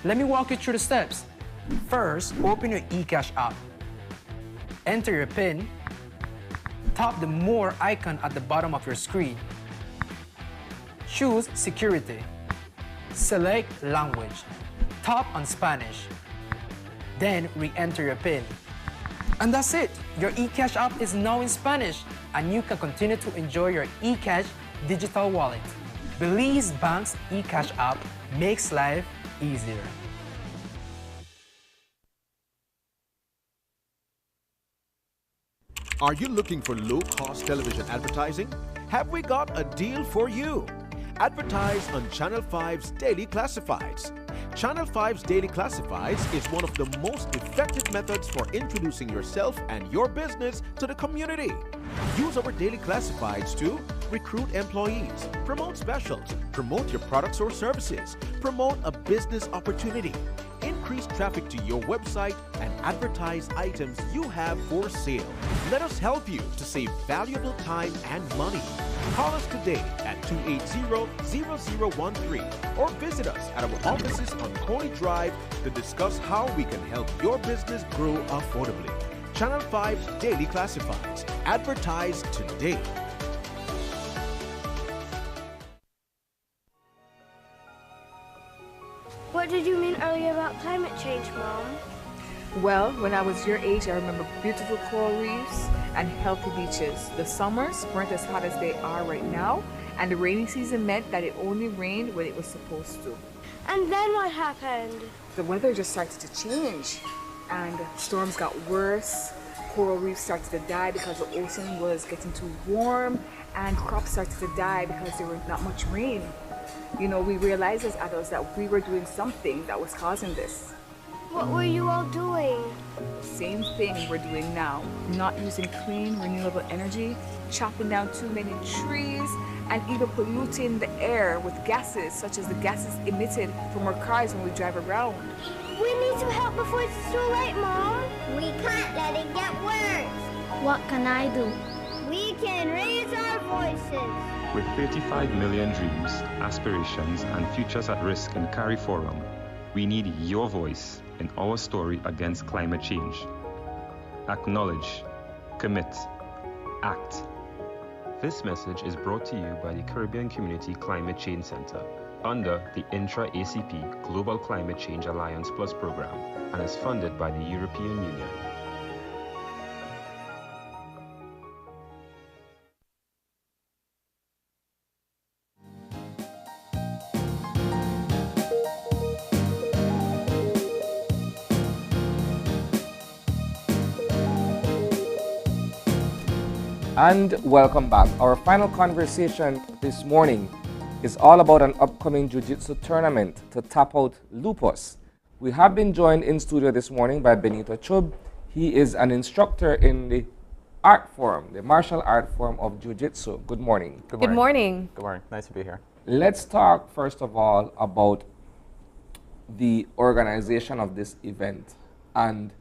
Let me walk you through the steps. First, open your eCash app. Enter your PIN. Tap the More icon at the bottom of your screen. Choose Security. Select Language. Tap on Spanish. Then re-enter your PIN. And that's it! Your eCash app is now in Spanish, and you can continue to enjoy your eCash digital wallet. Belize Bank's eCash app makes life easier. Are you looking for low-cost television advertising? Have we got a deal for you? Advertise on Channel 5's Daily Classifieds. Channel 5's Daily Classifieds is one of the most effective methods for introducing yourself and your business to the community. Use our Daily Classifieds to recruit employees, promote specials, promote your products or services, promote a business opportunity, increase traffic to your website, and advertise items you have for sale. Let us help you to save valuable time and money. Call us today at 280-0013 or visit us at our offices on Coney Drive to discuss how we can help your business grow affordably. Channel 5's Daily Classifieds. Advertise today. What did you mean earlier about climate change, Mom? Well, when I was your age, I remember beautiful coral reefs and healthy beaches. The summers weren't as hot as they are right now, and the rainy season meant that it only rained when it was supposed to. And then what happened? The weather just started to change, and storms got worse. Coral reefs started to die because the ocean was getting too warm, and crops started to die because there was not much rain. You know, we realized as adults that we were doing something that was causing this. What were you all doing? Same thing we're doing now. Not using clean, renewable energy, chopping down too many trees, and even polluting the air with gases, such as the gases emitted from our cars when we drive around. We need some help before it's too late, Mom. We can't let it get worse. What can I do? We can raise our voices. With 35 million dreams, aspirations, and futures at risk in Cari Forum, we need your voice in our story against climate change. Acknowledge, commit, act. This message is brought to you by the Caribbean Community Climate Change Center under the Intra-ACP Global Climate Change Alliance Plus program and is funded by the European Union. And welcome back. Our final conversation this morning is all about an upcoming jiu-jitsu tournament to tap out lupus. We have been joined in studio this morning by Benito Chub. He is an instructor in the art form, the martial art form of jiu-jitsu. Good morning. Good morning. Good morning. Nice to be here. Let's talk first of all about the organization of this event and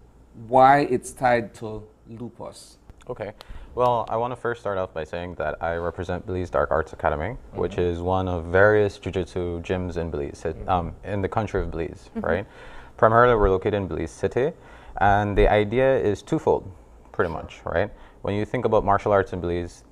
why it's tied to lupus. Okay. Well, I want to first start off by saying that I represent Belize Dark Arts Academy, which is one of various jiu-jitsu gyms in Belize, in the country of Belize, right? Primarily, we're located in Belize City, and the idea is twofold, pretty much, right? When you think about martial arts in Belize,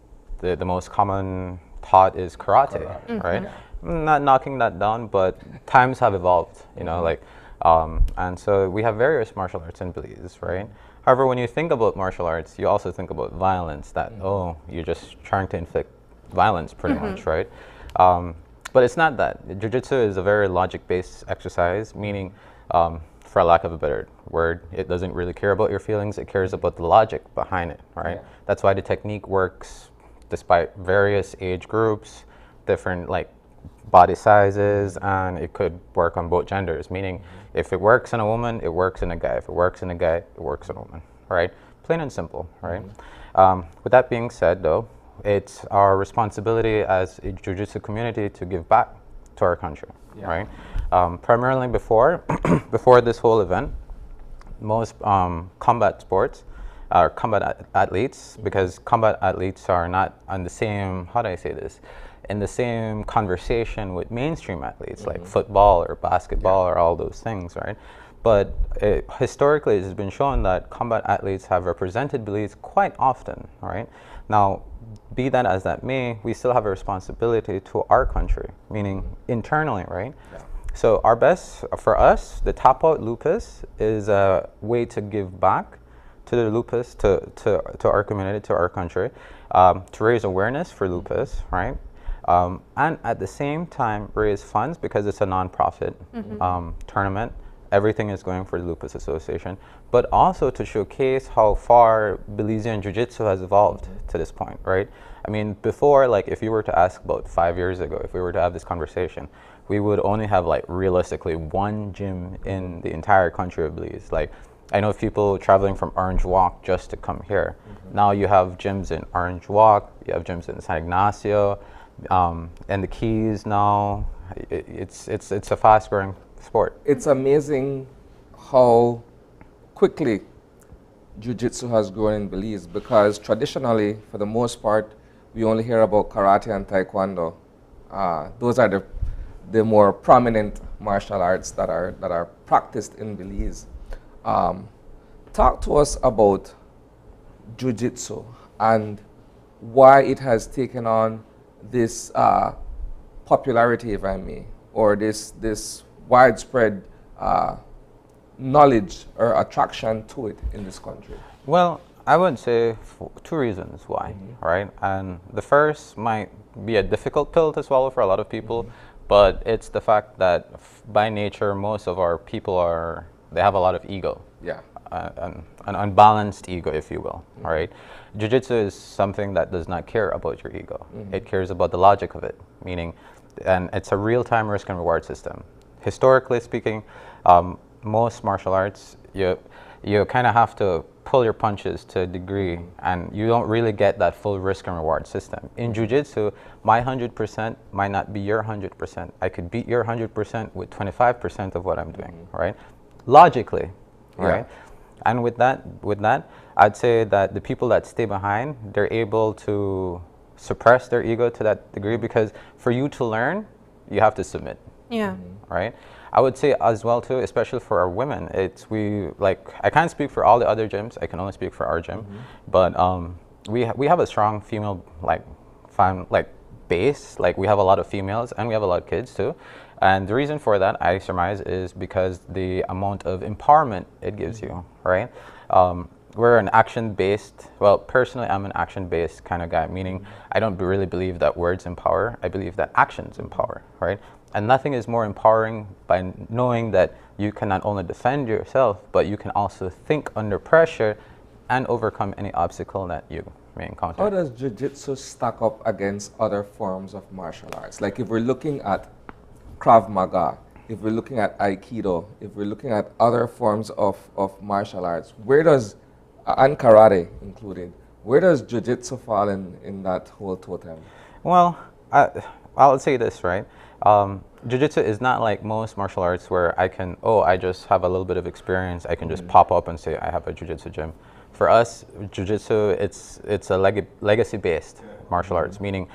the most common thought is karate, right? I'm not knocking that down, but times have evolved, you know, like, and so we have various martial arts in Belize, right? However, when you think about martial arts, you also think about violence, that, oh, you're just trying to inflict violence pretty much, right? But it's not that. Jiu-jitsu is a very logic-based exercise, meaning, for a lack of a better word, it doesn't really care about your feelings, it cares about the logic behind it, right? Yeah. That's why the technique works despite various age groups, different like body sizes, and it could work on both genders, meaning if it works in a woman, it works in a guy. If it works in a guy, it works in a woman, right? Plain and simple, right? With that being said, though, it's our responsibility as a jiu-jitsu community to give back to our country, right? Primarily before this whole event, most combat sports are combat athletes, because combat athletes are not on the same, how do I say this, in the same conversation with mainstream athletes like football or basketball or all those things, right? But historically, it has been shown that combat athletes have represented Belize quite often, right? Now, be that as that may, we still have a responsibility to our country, meaning internally, right? Yeah. So our best, for us, the Tap Out Lupus is a way to give back to the lupus, to our community, to our country, to raise awareness for lupus, right? And at the same time raise funds, because it's a non-profit tournament, everything is going for the Lupus Association, but also to showcase how far Belizean Jiu-Jitsu has evolved to this point, right? I mean, before, like, if you were to ask about 5 years ago, if we were to have this conversation, we would only have, like, realistically one gym in the entire country of Belize. Like, I know people traveling from Orange Walk just to come here. Now you have gyms in Orange Walk, you have gyms in San Ignacio, and the Keys now. It's a fast-growing sport. It's amazing how quickly Jiu-Jitsu has grown in Belize, because traditionally, for the most part, we only hear about karate and taekwondo. Those are the more prominent martial arts that are practiced in Belize. Talk to us about Jiu-Jitsu and why it has taken on this popularity, if I may, or this widespread knowledge or attraction to it in this country. Well, I would say two reasons why, right? And the first might be a difficult pill to swallow for a lot of people, but it's the fact that by nature, most of our people they have a lot of ego. Yeah. An unbalanced ego, if you will, all right? Jiu-Jitsu is something that does not care about your ego. It cares about the logic of it, meaning, and it's a real-time risk and reward system. Historically speaking, most martial arts, you kind of have to pull your punches to a degree, and you don't really get that full risk and reward system. In Jiu-Jitsu, my 100% might not be your 100%. I could beat your 100% with 25% of what I'm doing, right? Logically, right? And with that, I'd say that the people that stay behind, they're able to suppress their ego to that degree, because for you to learn, you have to submit. Yeah. Right? I would say as well too, especially for our women, I can't speak for all the other gyms, I can only speak for our gym, but we have a strong female base, like we have a lot of females and we have a lot of kids too. And the reason for that, I surmise, is because the amount of empowerment it gives you, right? We're an action-based, well, personally, I'm an action-based kind of guy, meaning I don't really believe that words empower, I believe that actions empower, right? And nothing is more empowering by knowing that you can not only defend yourself, but you can also think under pressure and overcome any obstacle that you may encounter. How does Jiu-Jitsu stack up against other forms of martial arts? Like if we're looking at Krav Maga, if we're looking at Aikido, if we're looking at other forms of martial arts, where does, and karate included, where does Jiu-Jitsu fall in that whole totem? Well, I'll say this, right? Jiu-Jitsu is not like most martial arts where I just have a little bit of experience, I can just pop up and say I have a Jiu-Jitsu gym. For us, Jiu-Jitsu, it's a legacy-based martial arts, meaning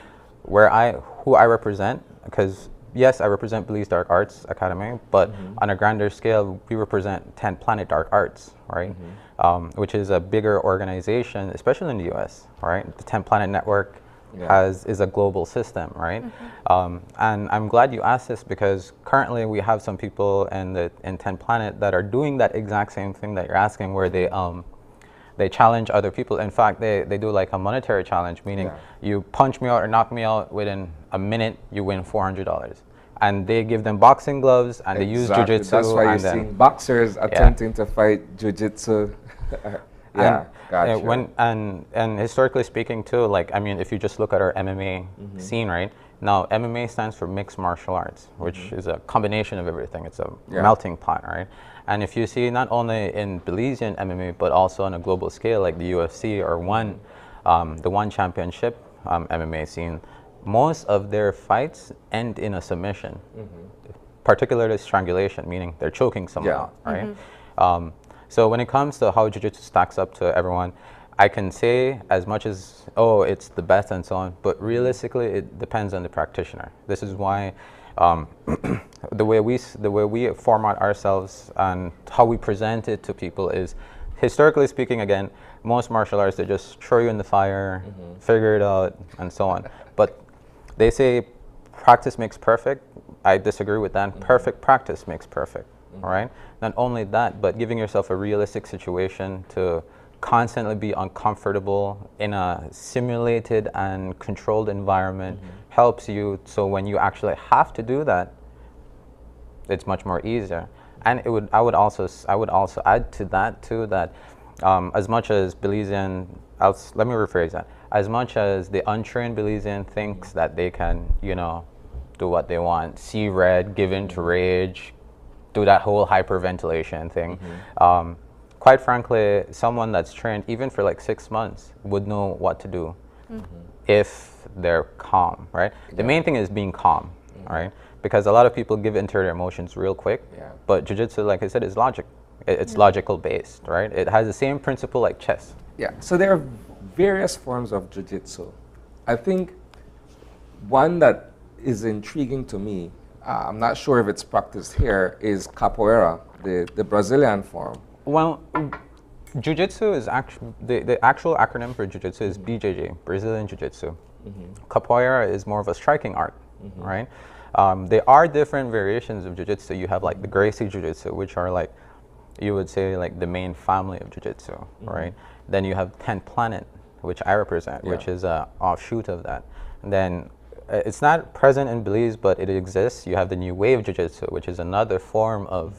who I represent, because yes, I represent Belize Dark Arts Academy, but on a grander scale, we represent 10 Planet Dark Arts, right? Which is a bigger organization, especially in the US, right? The 10 Planet Network is a global system, right? And I'm glad you asked this, because currently we have some people in 10 Planet that are doing that exact same thing that you're asking, where they challenge other people. In fact, they do like a monetary challenge, meaning you punch me out or knock me out within a minute, you win $400. And they give them boxing gloves and they use Jiu-Jitsu. That's why you're seeing boxers attempting to fight Jiu-Jitsu. Gotcha. And historically speaking too, like, I mean, if you just look at our MMA scene, right? Now, MMA stands for mixed martial arts, which is a combination of everything. It's a melting pot, right? And if you see not only in Belizean MMA, but also on a global scale, like the UFC or the One Championship MMA scene, most of their fights end in a submission, particularly strangulation, meaning they're choking someone out, right? So when it comes to how Jiu-Jitsu stacks up to everyone, I can say as much as, oh, it's the best and so on, but realistically, it depends on the practitioner. This is why the way we format ourselves and how we present it to people is, historically speaking, again, most martial arts, they just throw you in the fire, figure it out, and so on. But they say practice makes perfect. I disagree with that. Perfect practice makes perfect, all right? Not only that, but giving yourself a realistic situation to constantly be uncomfortable in a simulated and controlled environment helps you, so when you actually have to do that, it's much more easier. And I would also add to that too that as much as Belizean, let me rephrase that. As much as the untrained Belizean thinks that they can, do what they want, see red, give in to rage, do that whole hyperventilation thing. Quite frankly, someone that's trained even for like 6 months would know what to do if they're calm, right? The main thing is being calm, right? Because a lot of people give into their emotions real quick, but jiu-jitsu, like I said, is logic. It's logical based, right? It has the same principle like chess. Yeah, so there are various forms of jiu-jitsu. I think one that is intriguing to me, I'm not sure if it's practiced here, is capoeira, the Brazilian form. Well, jiu-jitsu is actually, the actual acronym for jiu-jitsu is BJJ, Brazilian Jiu-Jitsu. Capoeira is more of a striking art, right? There are different variations of jiu-jitsu. You have like the Gracie Jiu-Jitsu, which are like, you would say like the main family of jiu-jitsu, right? Then you have 10th Planet, which I represent, which is an offshoot of that. And then it's not present in Belize, but it exists. You have the New Wave Jiu-Jitsu, which is another form of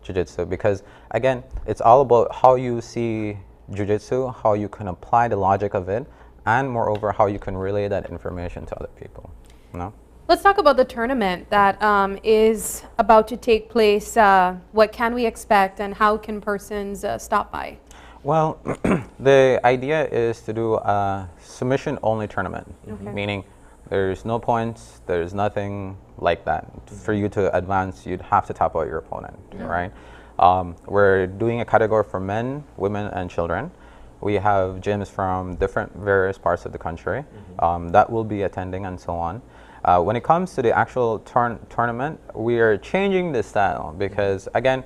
jiu-jitsu, because again, it's all about how you see jiu-jitsu, how you can apply the logic of it, and moreover, how you can relay that information to other people, Let's talk about the tournament that is about to take place. What can we expect and how can persons stop by? Well, the idea is to do a submission-only tournament, meaning there's no points, there's nothing like that. For you to advance, you'd have to tap out your opponent, right? We're doing a category for men, women, and children. We have gyms from various parts of the country that will be attending and so on. When it comes to the actual tournament, we are changing the style because, again,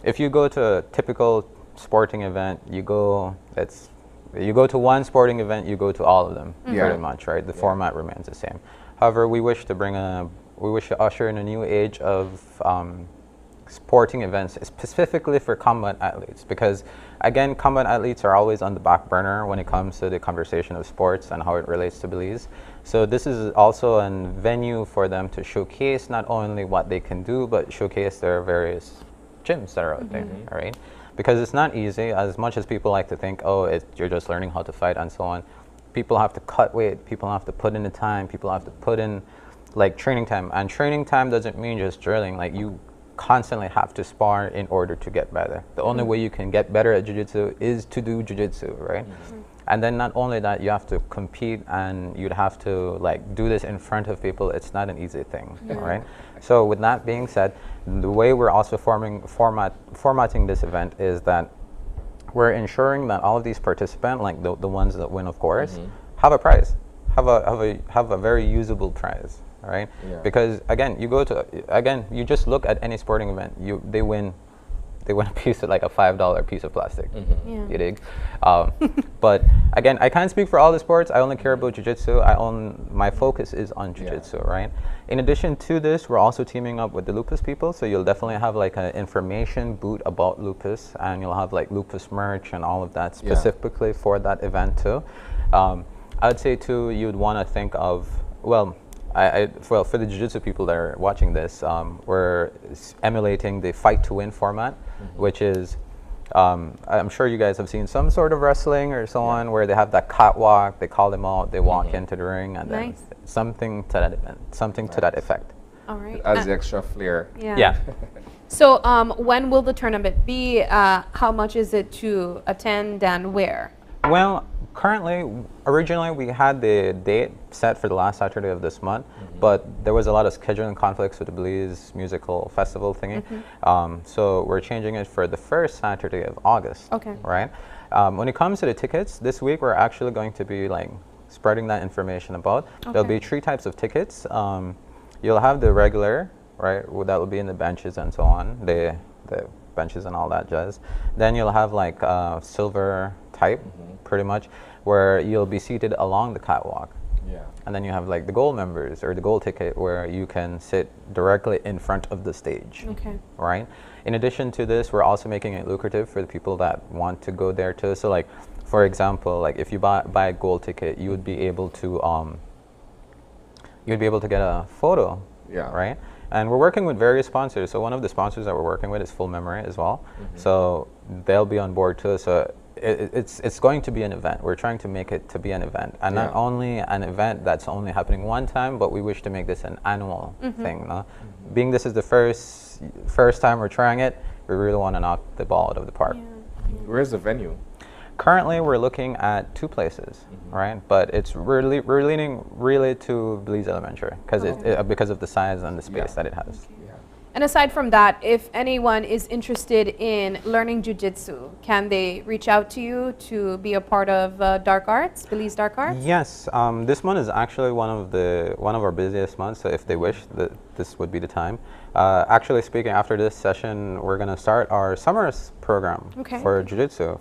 if you go to a typical sporting event, you go to one sporting event, you go to all of them, pretty much, right? The format remains the same. However, we wish to usher in a new age of sporting events, specifically for combat athletes, because again, combat athletes are always on the back burner when it comes to the conversation of sports and how it relates to Belize. So this is also a venue for them to showcase not only what they can do, but showcase their various gyms that are out there, right? Because it's not easy, as much as people like to think, oh, you're just learning how to fight and so on. People have to cut weight, people have to put in the time, people have to put in like training time. And training time doesn't mean just drilling, like you constantly have to spar in order to get better. The only way you can get better at jiu-jitsu is to do jiu-jitsu, right? And then not only that, you have to compete and you'd have to like do this in front of people. It's not an easy thing, right? So with that being said, the way we're also formatting this event is that we're ensuring that all of these participants, like the ones that win, of course, have a prize, have a very usable prize, right? Because again, you just look at any sporting event, they win a piece of like a $5 piece of plastic. You dig? But again, I can't speak for all the sports. I only care about jiu-jitsu. My focus is on jiu-jitsu, right? In addition to this, we're also teaming up with the lupus people. So you'll definitely have like an information booth about lupus, and you'll have like lupus merch and all of that specifically for that event too. I'd say too, you'd want to think of, well, for the jiu-jitsu people that are watching this, we're emulating the fight to win format, which is, I'm sure you guys have seen some sort of wrestling or so on, where they have that catwalk, they call them out, they walk into the ring, and then something to that event, something to that effect. All right. As the extra flair. So when will the tournament be? How much is it to attend and where? Well, originally we had the date set for the last Saturday of this month, but there was a lot of scheduling conflicts with the Belize Musical Festival thingy. So we're changing it for the first Saturday of August, right? When it comes to the tickets, this week we're actually going to be like spreading that information about. There'll be 3 types of tickets. You'll have the regular, right? That will be in the benches and so on, the benches and all that jazz. Then you'll have like silver type, pretty much, where you'll be seated along the catwalk. And then you have like the gold members or the gold ticket, where you can sit directly in front of the stage. Right? In addition to this, we're also making it lucrative for the people that want to go there too. So like, for example, like if you buy a gold ticket, you would be able to get a photo, right? And we're working with various sponsors. So one of the sponsors that we're working with is Full Memory as well. So they'll be on board too. So it's going to be an event. We're trying to make it to be an event, and not only an event that's only happening one time, but we wish to make this an annual thing. No? Being this is the first time we're trying it, we really want to knock the ball out of the park. Where's the venue? Currently, we're looking at 2 places, right? But we're leaning really to Belize Elementary because of the size and the space that it has. And aside from that, if anyone is interested in learning jiu-jitsu, can they reach out to you to be a part of Dark Arts, Belize Dark Arts? Yes, this month is actually one of our busiest months. So if they wish, this would be the time. Actually speaking, after this session, we're going to start our summer program for jiu-jitsu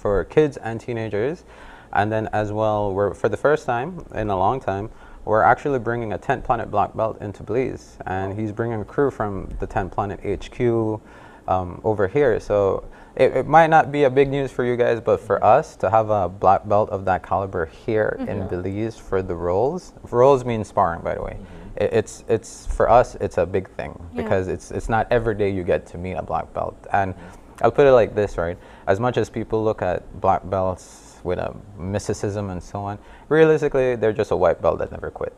for kids and teenagers, and then as well, for the first time in a long time, we're actually bringing a 10th Planet black belt into Belize, and he's bringing a crew from the 10th Planet HQ over here. So it might not be a big news for you guys, but for us to have a black belt of that caliber here in Belize for the rolls. Rolls means sparring, by the way. It's for us, it's a big thing because it's not every day you get to meet a black belt. And I'll put it like this, right? As much as people look at black belts with a mysticism and so on, realistically, they're just a white belt that never quit.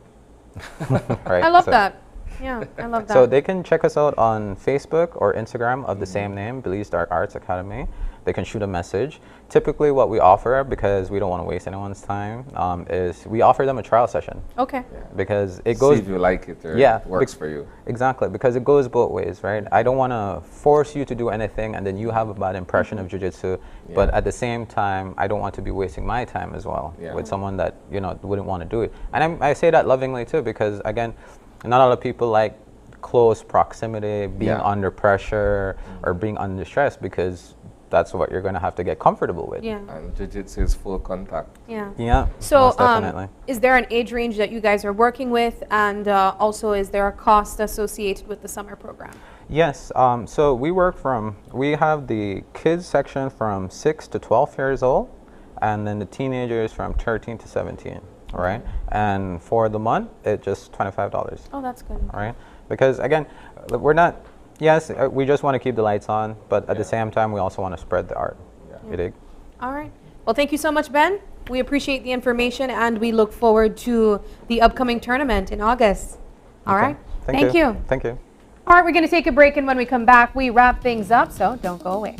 Right? I love that. Yeah, I love that. So they can check us out on Facebook or Instagram of the same name, Belize Dark Arts Academy. They can shoot a message. Typically what we offer, because we don't want to waste anyone's time, is we offer them a trial session. Okay. Because it goes... See if you like it or works for you. Exactly, because it goes both ways, right? I don't want to force you to do anything and then you have a bad impression of jiu-jitsu, but at the same time, I don't want to be wasting my time as well with someone that, wouldn't want to do it. And I say that lovingly too, because again, not a lot of people like close proximity, being under pressure or being under stress, because that's what you're going to have to get comfortable with. Yeah. And jiu-jitsu is full contact. Yeah. Yeah. So definitely. Is there an age range that you guys are working with, and also is there a cost associated with the summer program? Yes. So we have the kids section from 6 to 12 years old, and then the teenagers from 13 to 17. All right. And for the month, it's just $25. Oh, that's good. All right. Because again, we're not. Yes, we just want to keep the lights on, but at the same time, we also want to spread the art. You dig? All right. Well, thank you so much, Ben. We appreciate the information, and we look forward to the upcoming tournament in August. All right. Thank you. Thank you. All right, we're going to take a break, and when we come back, we wrap things up, so don't go away.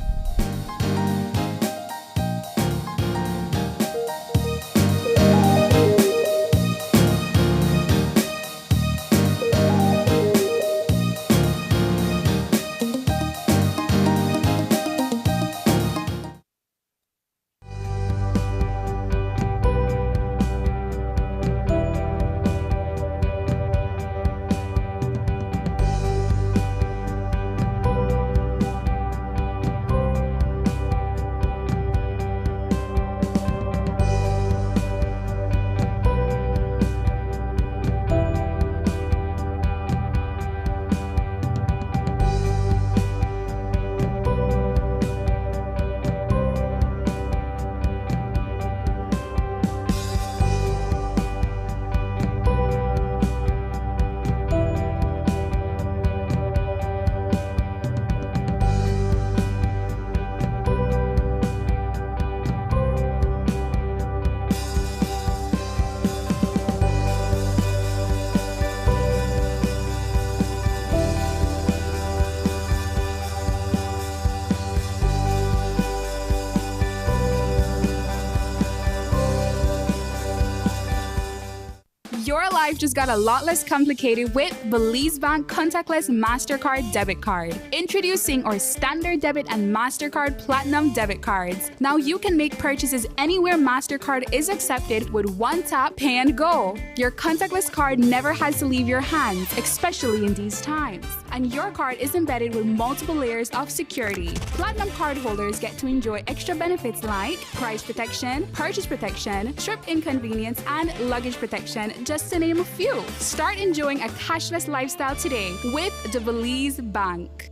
Your life just got a lot less complicated with Belize Bank Contactless MasterCard Debit Card. Introducing our Standard Debit and MasterCard Platinum Debit Cards. Now you can make purchases anywhere MasterCard is accepted with one tap, pay and go. Your contactless card never has to leave your hands, especially in these times. And your card is embedded with multiple layers of security. Platinum card holders get to enjoy extra benefits like price protection, purchase protection, trip inconvenience, and luggage protection, just to name a few. Start enjoying a cashless lifestyle today with the Belize Bank.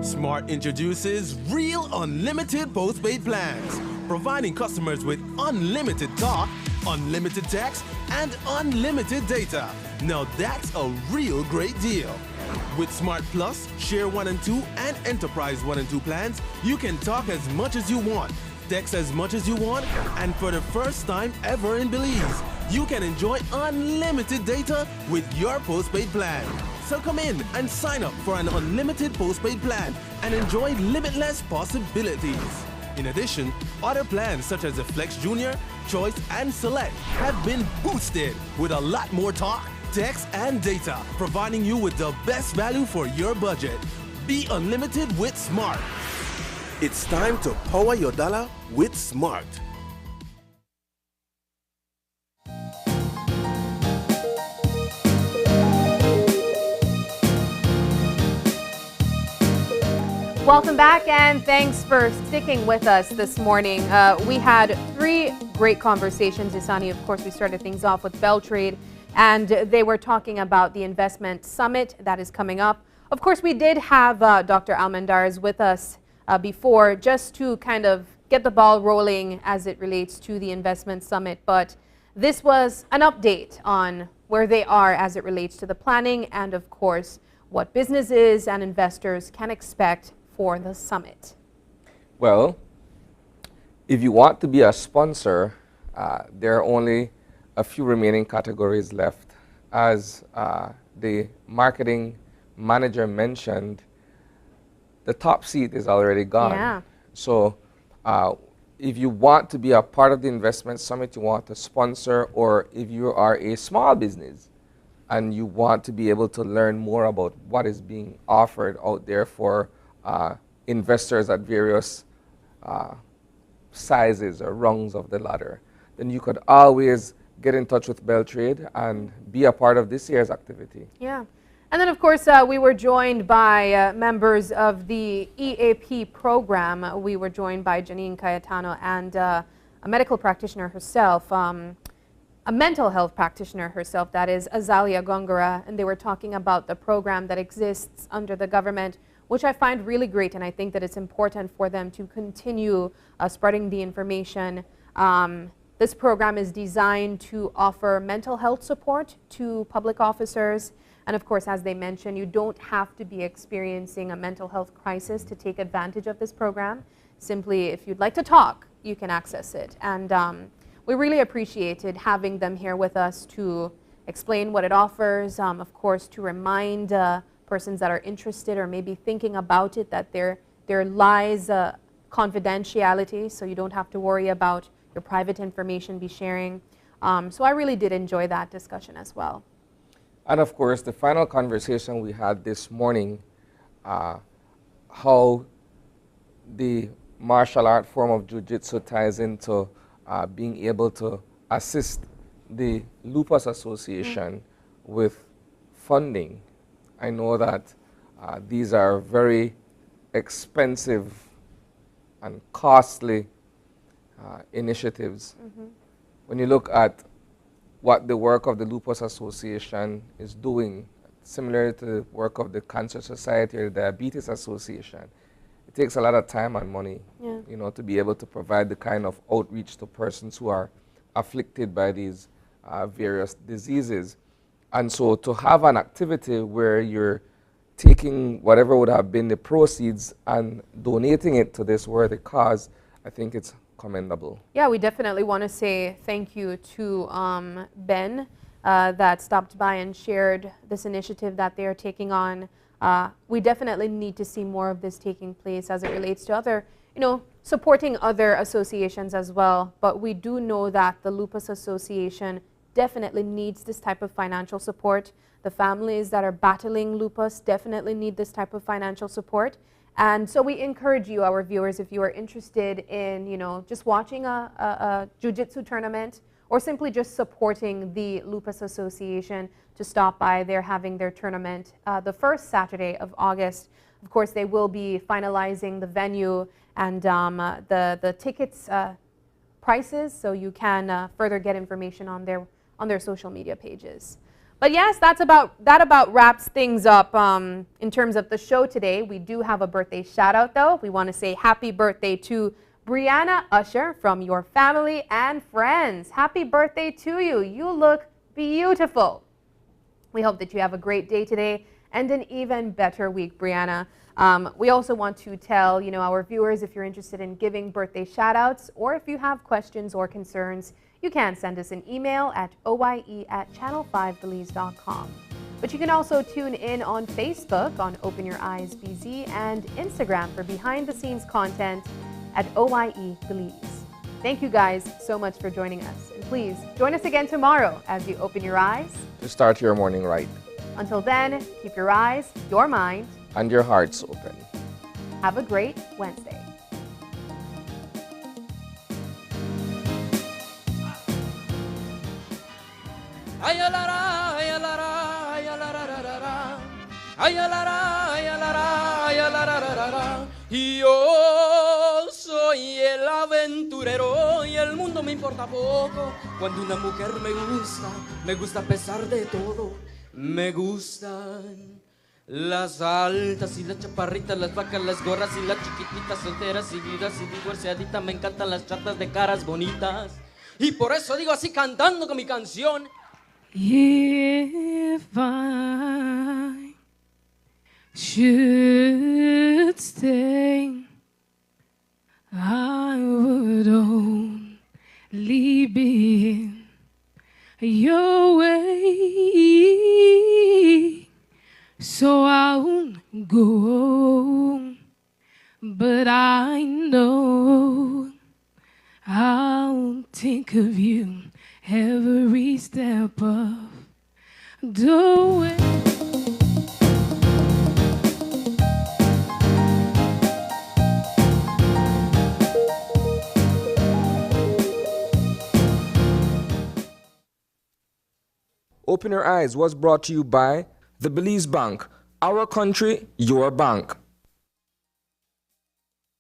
Smart introduces Real Unlimited Postpaid Plans, providing customers with unlimited talk, unlimited text, and unlimited data. Now that's a real great deal. With Smart Plus, Share 1 and 2, and Enterprise 1 and 2 plans, you can talk as much as you want, text as much as you want, and for the first time ever in Belize, you can enjoy unlimited data with your postpaid plan. So come in and sign up for an unlimited postpaid plan and enjoy limitless possibilities. In addition, other plans such as the Flex Junior, Choice, and Select have been boosted with a lot more talk, text, and data, providing you with the best value for your budget. Be unlimited with Smart. It's time to power your dollar with Smart. Welcome back, and thanks for sticking with us this morning. We had 3 great conversations. Isani, of course, we started things off with Beltrade, and they were talking about the investment summit that is coming up. Of course, we did have Dr. Almendarez with us before, just to kind of get the ball rolling as it relates to the investment summit. But this was an update on where they are as it relates to the planning and, of course, what businesses and investors can expect for the summit. Well, if you want to be a sponsor, there are only a few remaining categories left. As the marketing manager mentioned, the top seat is already gone. Yeah. So if you want to be a part of the investment summit, you want to sponsor, or if you are a small business and you want to be able to learn more about what is being offered out there for investors at various sizes or rungs of the ladder, then you could always get in touch with Beltrade and be a part of this year's activity. Yeah. And then, of course, we were joined by members of the EAP program. We were joined by Janine Cayetano and a medical practitioner herself, a mental health practitioner herself, that is Azalia Gongora, and they were talking about the program that exists under the government, which I find really great, and I think that it's important for them to continue spreading the information. This program is designed to offer mental health support to public officers. And of course, as they mentioned, you don't have to be experiencing a mental health crisis to take advantage of this program. Simply, if you'd like to talk, you can access it. And we really appreciated having them here with us to explain what it offers, of course, to remind persons that are interested or maybe thinking about it that there lies confidentiality, so you don't have to worry about your private information be sharing. So I really did enjoy that discussion as well. And of course, the final conversation we had this morning, how the martial art form of jiu-jitsu ties into being able to assist the Lupus Association with funding. I know that these are very expensive and costly initiatives. When you look at what the work of the Lupus Association is doing, similar to the work of the Cancer Society or the Diabetes Association, it takes a lot of time and money, you know, to be able to provide the kind of outreach to persons who are afflicted by these various diseases. And so to have an activity where you're taking whatever would have been the proceeds and donating it to this worthy cause, I think it's commendable. Yeah, we definitely want to say thank you to Ben that stopped by and shared this initiative that they are taking on. We definitely need to see more of this taking place as it relates to other, you know, supporting other associations as well. But we do know that the Lupus Association definitely needs this type of financial support. The families that are battling lupus definitely need this type of financial support. And so we encourage you, our viewers, if you are interested in, you know, just watching a jiu-jitsu tournament or simply just supporting the Lupus Association, to stop by. They're having their tournament the first Saturday of August. Of course, they will be finalizing the venue and the tickets prices, so you can further get information on their social media pages. But yes, that about wraps things up in terms of the show today. We do have a birthday shout out though. We want to say happy birthday to Brianna Usher from your family and friends. Happy birthday to you. You look beautiful. We hope that you have a great day today and an even better week, Brianna. We also want to tell our viewers, if you're interested in giving birthday shout outs or if you have questions or concerns, you can send us an email at oye@channel5belize.com. But you can also tune in on Facebook on Open Your Eyes BZ and Instagram for behind the scenes content at OYE Belize. Thank you guys so much for joining us. And please join us again tomorrow as you open your eyes to start your morning right. Until then, keep your eyes, your mind, and your hearts open. Have a great Wednesday. Yo soy el aventurero y el mundo me importa poco. Cuando una mujer me gusta a pesar de todo. Me gustan las altas y las chaparritas, las vacas, las gorras y las chiquititas, solteras y viudas y divorciaditas. Me encantan las chatas de caras bonitas. Y por eso digo así cantando con mi canción. If I should stay, I would only be your way. So I won't go, but I know I'll think of you every step of the way. Open Your Eyes was brought to you by the Belize Bank. Our country, your bank.